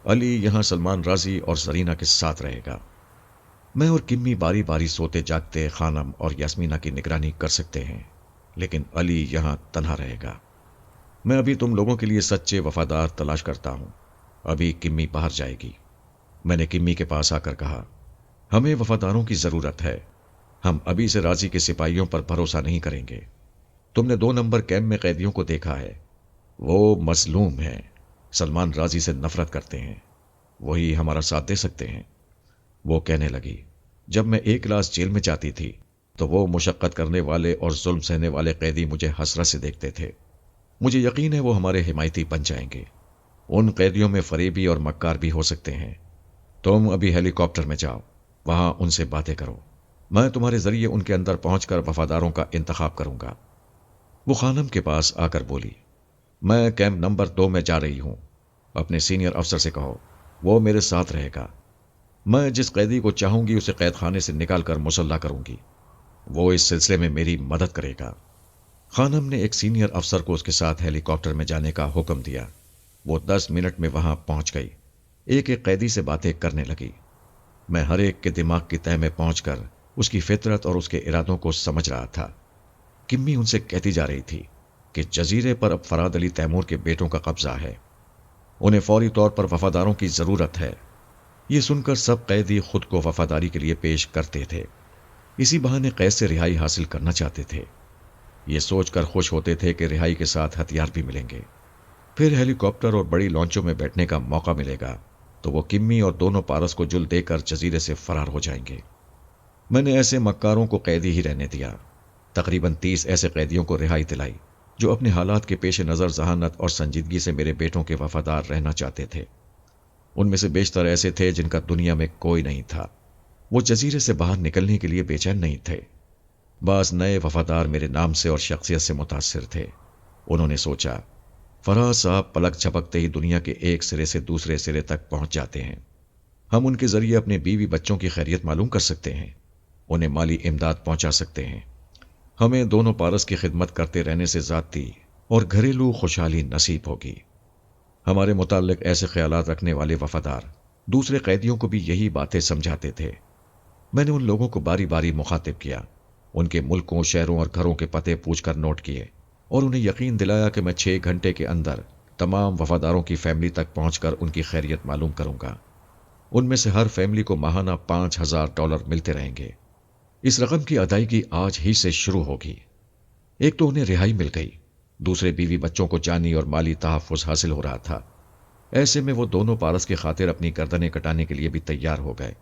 علی یہاں سلمان رازی اور زرینہ کے ساتھ رہے گا۔ میں اور کمی باری باری سوتے جاگتے خانم اور یاسمینہ کی نگرانی کر سکتے ہیں، لیکن علی یہاں تنہا رہے گا۔ میں ابھی تم لوگوں کے لیے سچے وفادار تلاش کرتا ہوں۔ ابھی کمی باہر جائے گی۔ میں نے کمی کے پاس آ کر کہا، ہمیں وفاداروں کی ضرورت ہے۔ ہم ابھی سے راضی کے سپاہیوں پر بھروسہ نہیں کریں گے۔ تم نے 2 نمبر کیمپ میں قیدیوں کو دیکھا ہے، وہ مظلوم ہیں، سلمان رازی سے نفرت کرتے ہیں، وہی ہمارا ساتھ دے سکتے ہیں۔ وہ کہنے لگی، جب میں 1 کلاس جیل میں جاتی تھی تو وہ مشقت کرنے والے اور ظلم سہنے والے قیدی مجھے حسرت سے دیکھتے تھے۔ مجھے یقین ہے وہ ہمارے حمایتی بن جائیں گے۔ ان قیدیوں میں فریبی اور مکار بھی ہو سکتے ہیں۔ تم ابھی ہیلی کاپٹر میں جاؤ، وہاں ان سے باتیں کرو۔ میں تمہارے ذریعے ان کے اندر پہنچ کر وفاداروں کا انتخاب کروں گا۔ وہ خانم کے پاس آ کر بولی، میں کیمپ نمبر 2 میں جا رہی ہوں۔ اپنے سینئر افسر سے کہو، وہ میرے ساتھ رہے گا۔ میں جس قیدی کو چاہوں گی اسے قید خانے سے نکال کر مسلح کروں گی۔ وہ اس سلسلے میں میری مدد کرے گا۔ خانم نے ایک سینئر افسر کو اس کے ساتھ ہیلی کاپٹر میں جانے کا حکم دیا۔ وہ 10 منٹ میں وہاں پہنچ گئی۔ ایک ایک قیدی سے باتیں کرنے لگی۔ میں ہر ایک کے دماغ کی تہہ میں پہنچ کر اس کی فطرت اور اس کے ارادوں کو سمجھ رہا تھا۔ کمی ان سے کہتی جا رہی تھی کہ جزیرے پر اب فراد علی تیمور کے بیٹوں کا قبضہ ہے، انہیں فوری طور پر وفاداروں کی ضرورت ہے۔ یہ سن کر سب قیدی خود کو وفاداری کے لیے پیش کرتے تھے، اسی بہانے قید سے رہائی حاصل کرنا چاہتے تھے۔ یہ سوچ کر خوش ہوتے تھے کہ رہائی کے ساتھ ہتھیار بھی ملیں گے، پھر ہیلی کاپٹر اور بڑی لانچوں میں بیٹھنے کا موقع ملے گا تو وہ کمی اور دونوں پارس کو جل دے کر جزیرے سے فرار ہو جائیں گے۔ میں نے ایسے مکاروں کو قیدی ہی رہنے دیا۔ تقریباً 30 ایسے قیدیوں کو رہائی دلائی جو اپنے حالات کے پیش نظر ذہانت اور سنجیدگی سے میرے بیٹوں کے وفادار رہنا چاہتے تھے۔ ان میں سے بیشتر ایسے تھے جن کا دنیا میں کوئی نہیں تھا۔ وہ جزیرے سے باہر نکلنے کے لیے بے چین نہیں تھے۔ بعض نئے وفادار میرے نام سے اور شخصیت سے متاثر تھے۔ انہوں نے سوچا، فراز صاحب پلک جھپکتے ہی دنیا کے ایک سرے سے دوسرے سرے تک پہنچ جاتے ہیں۔ ہم ان کے ذریعے اپنے بیوی بچوں کی خیریت معلوم کر سکتے ہیں، انہیں مالی امداد پہنچا سکتے ہیں۔ ہمیں دونوں پارس کی خدمت کرتے رہنے سے ذاتی اور گھریلو خوشحالی نصیب ہوگی۔ ہمارے متعلق ایسے خیالات رکھنے والے وفادار دوسرے قیدیوں کو بھی یہی باتیں سمجھاتے تھے۔ میں نے ان لوگوں کو باری باری مخاطب کیا، ان کے ملکوں، شہروں اور گھروں کے پتے پوچھ کر نوٹ کیے اور انہیں یقین دلایا کہ میں 6 گھنٹے کے اندر تمام وفاداروں کی فیملی تک پہنچ کر ان کی خیریت معلوم کروں گا۔ ان میں سے ہر فیملی کو ماہانہ $5000 ملتے رہیں گے۔ اس رقم کی ادائیگی آج ہی سے شروع ہوگی۔ ایک تو انہیں رہائی مل گئی، دوسرے بیوی بچوں کو جانی اور مالی تحفظ حاصل ہو رہا تھا۔ ایسے میں وہ دونوں پارس کی خاطر اپنی گردنیں کٹانے کے لیے بھی تیار ہو گئے۔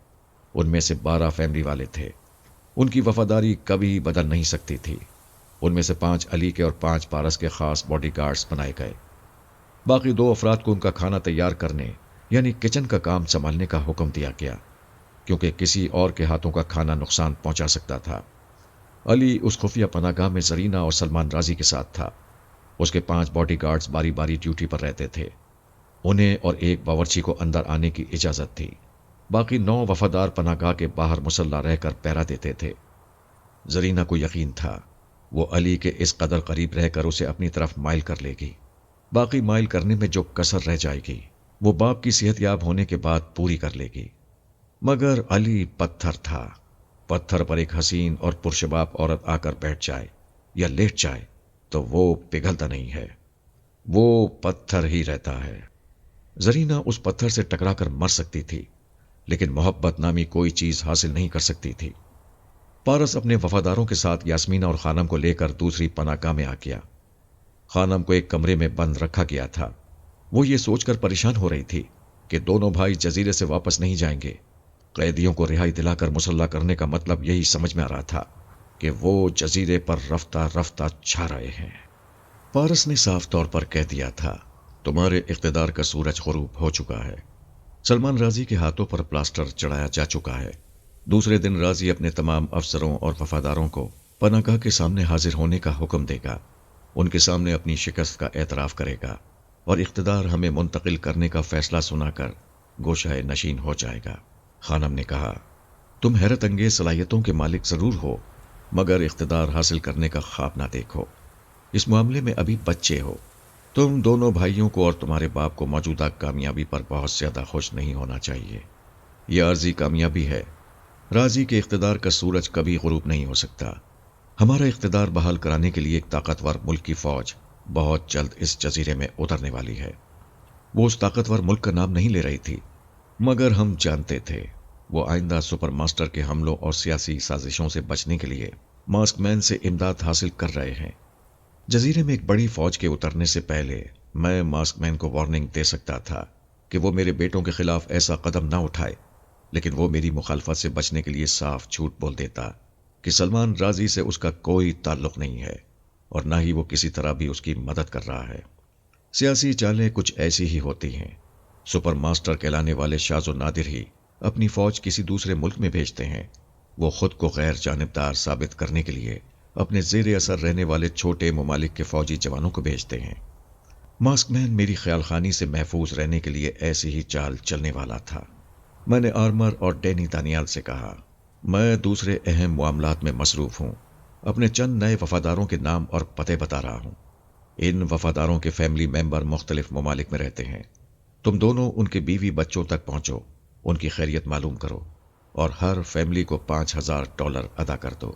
ان میں سے 12 فیملی والے تھے، ان کی وفاداری کبھی بدل نہیں سکتی تھی۔ ان میں سے 5 علی کے اور 5 پارس کے خاص باڈی گارڈز بنائے گئے۔ باقی 2 افراد کو ان کا کھانا تیار کرنے یعنی کچن کا کام سنبھالنے کا حکم دیا گیا، کیونکہ کسی اور کے ہاتھوں کا کھانا نقصان پہنچا سکتا تھا۔ علی اس خفیہ پناہ گاہ میں زرینہ اور سلمان رازی کے ساتھ تھا۔ اس کے 5 باڈی گارڈز باری باری ڈیوٹی پر رہتے تھے، انہیں اور ایک باورچی کو اندر آنے کی اجازت تھی۔ باقی 9 وفادار پناہ گاہ کے باہر مسلح رہ کر پہرا دیتے تھے۔ زرینہ کو یقین تھا وہ علی کے اس قدر قریب رہ کر اسے اپنی طرف مائل کر لے گی۔ باقی مائل کرنے میں جو کسر رہ جائے گی وہ باپ کی صحت یاب ہونے کے بعد پوری کر لے گی۔ مگر علی پتھر تھا۔ پتھر پر ایک حسین اور پرشباب عورت آ کر بیٹھ جائے یا لیٹ جائے تو وہ پگھلتا نہیں ہے، وہ پتھر ہی رہتا ہے۔ زرینہ اس پتھر سے ٹکرا کر مر سکتی تھی، لیکن محبت نامی کوئی چیز حاصل نہیں کر سکتی تھی۔ پارس اپنے وفاداروں کے ساتھ یاسمینہ اور خانم کو لے کر دوسری پناہ گاہ میں آ گیا۔ خانم کو ایک کمرے میں بند رکھا گیا تھا۔ وہ یہ سوچ کر پریشان ہو رہی تھی کہ دونوں بھائی جزیرے سے واپس نہیں جائیں گے۔ قیدیوں کو رہائی دلا کر مسلح کرنے کا مطلب یہی سمجھ میں آ رہا تھا کہ وہ جزیرے پر رفتہ رفتہ چھا رہے ہیں۔ پارس نے صاف طور پر کہہ دیا تھا، تمہارے اقتدار کا سورج غروب ہو چکا ہے۔ سلمان رازی کے ہاتھوں پر پلاسٹر چڑھایا جا چکا ہے۔ دوسرے دن رازی اپنے تمام افسروں اور وفاداروں کو پناہ گاہ کے سامنے حاضر ہونے کا حکم دے گا، ان کے سامنے اپنی شکست کا اعتراف کرے گا۔ اور اقتدار ہمیں منتقل کرنے کا فیصلہ سنا کر گوشہ نشین ہو جائے گا۔ خانم نے کہا، تم حیرت انگیز صلاحیتوں کے مالک ضرور ہو، مگر اقتدار حاصل کرنے کا خواب نہ دیکھو۔ اس معاملے میں ابھی بچے ہو۔ تم دونوں بھائیوں کو اور تمہارے باپ کو موجودہ کامیابی پر بہت زیادہ خوش نہیں ہونا چاہیے۔ یہ عارضی کامیابی ہے۔ راضی کے اقتدار کا سورج کبھی غروب نہیں ہو سکتا۔ ہمارا اقتدار بحال کرانے کے لیے ایک طاقتور ملک کی فوج بہت جلد اس جزیرے میں اترنے والی ہے۔ وہ اس طاقتور ملک کا نام نہیں لے رہی تھی، مگر ہم جانتے تھے وہ آئندہ سپر ماسٹر کے حملوں اور سیاسی سازشوں سے بچنے کے لیے ماسک مین سے امداد حاصل کر رہے ہیں۔ جزیرے میں ایک بڑی فوج کے اترنے سے پہلے میں ماسک مین کو وارننگ دے سکتا تھا کہ وہ میرے بیٹوں کے خلاف ایسا قدم نہ اٹھائے، لیکن وہ میری مخالفت سے بچنے کے لیے صاف جھوٹ بول دیتا کہ سلمان راضی سے اس کا کوئی تعلق نہیں ہے اور نہ ہی وہ کسی طرح بھی اس کی مدد کر رہا ہے۔ سیاسی چالیں کچھ ایسی ہی ہوتی ہیں۔ سپر ماسٹر کہلانے والے شاذ و نادر ہی اپنی فوج کسی دوسرے ملک میں بھیجتے ہیں۔ وہ خود کو غیر جانبدار ثابت کرنے کے لیے اپنے زیر اثر رہنے والے چھوٹے ممالک کے فوجی جوانوں کو بھیجتے ہیں۔ ماسک مین میری خیال خانی سے محفوظ رہنے کے لیے ایسی ہی چال چلنے والا تھا۔ میں نے آرمر اور ڈینی دانیال سے کہا، میں دوسرے اہم معاملات میں مصروف ہوں، اپنے چند نئے وفاداروں کے نام اور پتے بتا رہا ہوں۔ ان وفاداروں کے فیملی ممبر مختلف ممالک میں رہتے ہیں۔ تم دونوں ان کے بیوی بچوں تک پہنچو، ان کی خیریت معلوم کرو اور ہر فیملی کو $5000 ادا کر دو۔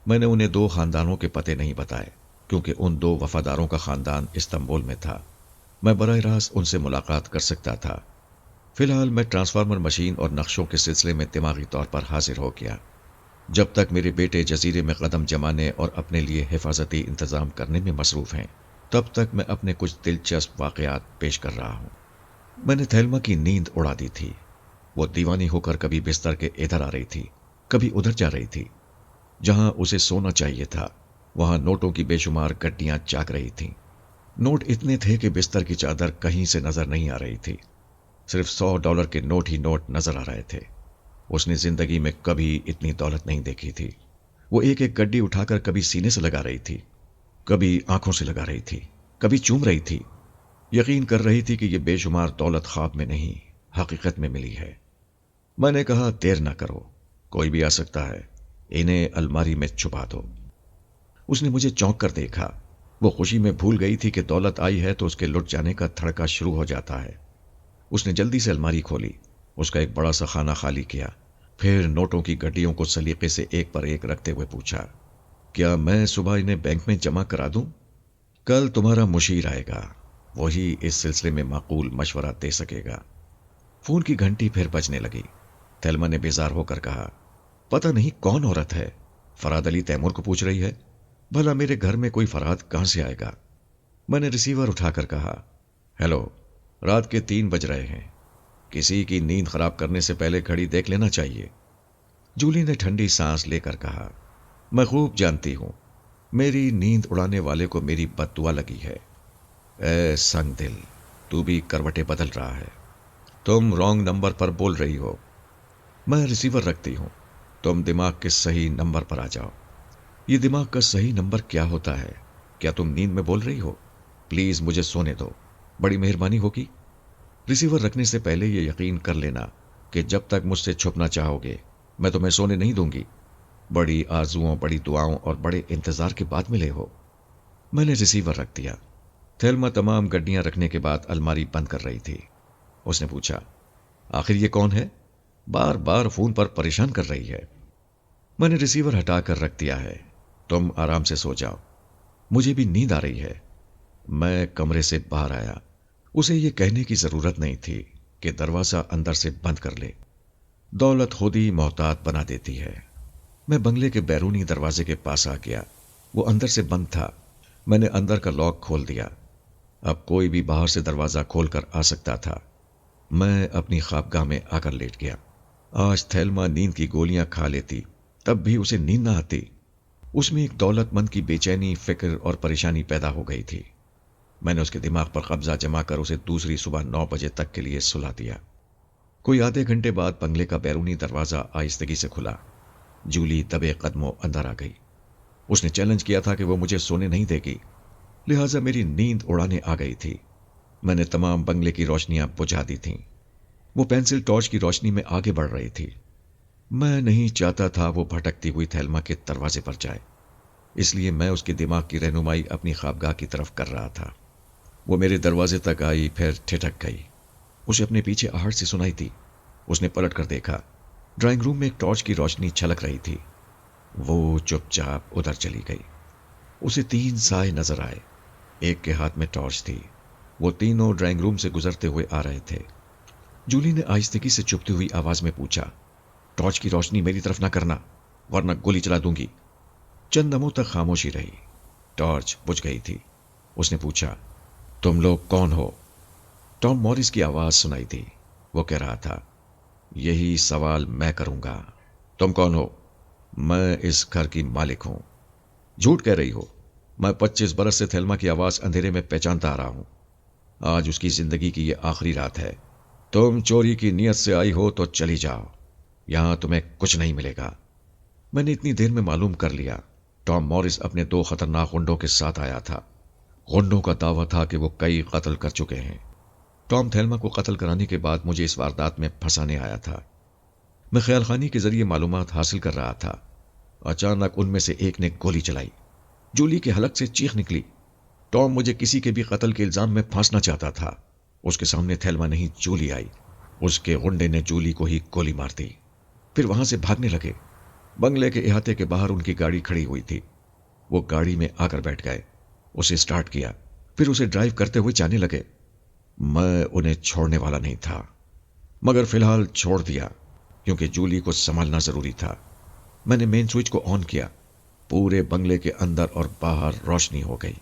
میں نے انہیں 2 خاندانوں کے پتے نہیں بتائے کیونکہ ان 2 وفاداروں کا خاندان استنبول میں تھا۔ میں براہ راست ان سے ملاقات کر سکتا تھا۔ فی الحال میں ٹرانسفارمر مشین اور نقشوں کے سلسلے میں دماغی طور پر حاضر ہو گیا۔ جب تک میرے بیٹے جزیرے میں قدم جمانے اور اپنے لیے حفاظتی انتظام کرنے میں مصروف ہیں، تب تک میں اپنے کچھ دلچسپ واقعات پیش کر رہا ہوں۔ میں نے تھیلما کی نیند اڑا دی تھی۔ وہ دیوانی ہو کر کبھی بستر کے ادھر آ رہی تھی، کبھی ادھر جا رہی تھی۔ جہاں اسے سونا چاہیے تھا وہاں نوٹوں کی بے شمار گڈیاں جاگ رہی تھیں۔ نوٹ اتنے تھے کہ بستر کی چادر کہیں سے نظر نہیں آ رہی تھی۔ صرف $100 کے نوٹ ہی نوٹ نظر آ رہے تھے۔ اس نے زندگی میں کبھی اتنی دولت نہیں دیکھی تھی۔ وہ ایک ایک گڈی اٹھا کر کبھی سینے سے لگا رہی تھی، کبھی آنکھوں سے لگا رہی تھی، کبھی چوم رہی تھی۔ یقین کر رہی تھی کہ یہ بے شمار دولت خواب میں نہیں، حقیقت میں ملی ہے۔ میں نے کہا، دیر نہ کرو، کوئی بھی آ سکتا ہے، انہیں الماری میں چھپا دو۔ اس نے مجھے چونک کر دیکھا۔ وہ خوشی میں بھول گئی تھی کہ دولت آئی ہے تو اس کے لٹ جانے کا دھڑکا شروع ہو جاتا ہے۔ اس نے جلدی سے الماری کھولی، اس کا ایک بڑا سا خانہ خالی کیا، پھر نوٹوں کی گڈیوں کو سلیقے سے ایک پر ایک رکھتے ہوئے پوچھا، کیا میں صبح انہیں بینک میں جمع کرا دوں؟ کل تمہارا مشیر آئے گا، وہی اس سلسلے میں معقول مشورہ دے سکے گا۔ فون کی گھنٹی پھر بجنے لگی۔ تھیلما نے بیزار ہو کر کہا، پتہ نہیں کون عورت ہے، فراد علی تیمور کو پوچھ رہی ہے؟ بھلا میرے گھر میں کوئی فراد کہاں سے آئے گا؟ میں نے ریسیور اٹھا کر کہا، ہیلو، رات کے 3 بج رہے ہیں، کسی کی نیند خراب کرنے سے پہلے گھڑی دیکھ لینا چاہیے۔ جولی نے ٹھنڈی سانس لے کر کہا، میں خوب جانتی ہوں، میری نیند اڑانے والے کو میری بد دعا لگی ہے۔ اے سنگ دل، تو بھی کروٹیں بدل رہا ہے، تم رانگ نمبر پر بول رہی ہو۔ میں ریسیور رکھتی ہوں، تم دماغ کے صحیح نمبر پر آ جاؤ۔ یہ دماغ کا صحیح نمبر کیا ہوتا ہے؟ کیا تم نیند میں بول رہی ہو؟ پلیز مجھے سونے دو، بڑی مہربانی ہوگی۔ ریسیور رکھنے سے پہلے یہ یقین کر لینا کہ جب تک مجھ سے چھپنا چاہو گے میں تمہیں سونے نہیں دوں گی۔ بڑی آرزوؤں، بڑی دعاؤں اور بڑے انتظار کے بعد ملے ہو۔ میں نے ریسیور رکھ دیا۔ تھیلما تمام گڈیاں رکھنے کے بعد الماری بند کر رہی تھی۔ اس نے پوچھا، آخر یہ کون ہے؟ بار بار فون پر پریشان کر رہی ہے۔ میں نے ریسیور ہٹا کر رکھ دیا ہے، تم آرام سے سو جاؤ، مجھے بھی نیند آ رہی ہے۔ میں کمرے سے باہر آیا۔ اسے یہ کہنے کی ضرورت نہیں تھی کہ دروازہ اندر سے بند کر لے۔ دولت خود ہی محتاط بنا دیتی ہے۔ میں بنگلے کے بیرونی دروازے کے پاس آ گیا۔ وہ اندر سے بند تھا۔ میں نے اندر کا لاک کھول دیا۔ اب کوئی بھی باہر سے دروازہ کھول کر آ سکتا تھا۔ میں اپنی خوابگاہ میں آ کر لیٹ گیا۔ آج تھیلما نیند کی گولیاں کھا لیتی تب بھی اسے نیند نہ آتی۔ اس میں ایک دولت مند کی بے چینی، فکر اور پریشانی پیدا ہو گئی تھی۔ میں نے اس کے دماغ پر قبضہ جما کر اسے دوسری صبح 9 بجے تک کے لیے سلا دیا۔ کوئی آدھے گھنٹے بعد بنگلے کا بیرونی دروازہ آہستگی سے کھلا۔ جولی دبے قدموں اندر آ گئی۔ اس نے چیلنج کیا تھا کہ وہ مجھے سونے نہیں دے گی، لہٰذا میری نیند اڑانے آ گئی تھی۔ میں نے تمام بنگلے کی روشنیاں بجھا دی تھیں۔ وہ پینسل ٹارچ کی روشنی میں آگے بڑھ رہی تھی۔ میں نہیں چاہتا تھا وہ بھٹکتی ہوئی تھیلما کے دروازے پر جائے، اس لیے میں اس کے دماغ کی رہنمائی اپنی خوابگاہ کی طرف کر رہا تھا۔ وہ میرے دروازے تک آئی، پھر ٹھٹک گئی۔ اسے اپنے پیچھے آہٹ سے سنائی تھی۔ اس نے پلٹ کر دیکھا، ڈرائنگ روم میں ایک ٹارچ کی روشنی چھلک رہی تھی۔ وہ چپ چاپ ادھر چلی گئی۔ اسے 3 سائے نظر آئے، ایک کے ہاتھ میں ٹارچ تھی۔ وہ تینوں ڈرائنگ روم سے گزرتے ہوئے آ رہے تھے۔ جولی نے آہستگی سے چپتی ہوئی آواز میں پوچھا، ٹارچ کی روشنی میری طرف نہ کرنا ورنہ گولی چلا دوں گی۔ چند دموں تک خاموشی رہی۔ ٹارچ بجھ گئی تھی۔ اس نے پوچھا، تم لوگ کون ہو؟ ٹام موریس کی آواز سنائی دی۔ وہ کہہ رہا تھا، یہی سوال میں کروں گا، تم کون ہو؟ میں اس گھر کی مالک ہوں۔ جھوٹ کہہ رہی ہو، میں 25 برس سے تھیلما کی آواز اندھیرے میں پہچانتا آ رہا ہوں۔ آج اس کی زندگی کی یہ آخری رات ہے۔ تم چوری کی نیت سے آئی ہو تو چلی جاؤ، یہاں تمہیں کچھ نہیں ملے گا۔ میں نے اتنی دیر میں معلوم کر لیا، ٹام موریس اپنے 2 خطرناک غنڈوں کے ساتھ آیا تھا۔ غنڈوں کا دعویٰ تھا کہ وہ کئی قتل کر چکے ہیں۔ ٹام تھیلما کو قتل کرانے کے بعد مجھے اس واردات میں پھنسانے آیا تھا۔ میں خیال خانی کے ذریعے معلومات حاصل کر رہا تھا۔ اچانک ان میں سے ایک نے گولی چلائی۔ جولی کے حلق سے چیخ نکلی۔ ٹام مجھے کسی کے بھی قتل کے الزام میں پھانسنا چاہتا تھا۔ اس کے سامنے تھیلما نہیں، جولی آئی۔ اس کے غنڈے نے جولی کو ہی گولی مار دی، پھر وہاں سے بھاگنے لگے۔ بنگلے کے احاطے کے باہر ان کی گاڑی کھڑی ہوئی تھی۔ وہ گاڑی میں آ کر بیٹھ گئے، اسے سٹارٹ کیا، پھر اسے ڈرائیو کرتے ہوئے جانے لگے۔ میں انہیں چھوڑنے والا نہیں تھا، مگر فی الحال چھوڑ دیا کیونکہ جولی کو سنبھالنا ضروری تھا۔ میں نے مین سوئچ کو آن کیا، پورے بنگلے کے اندر اور باہر روشنی ہو گئی۔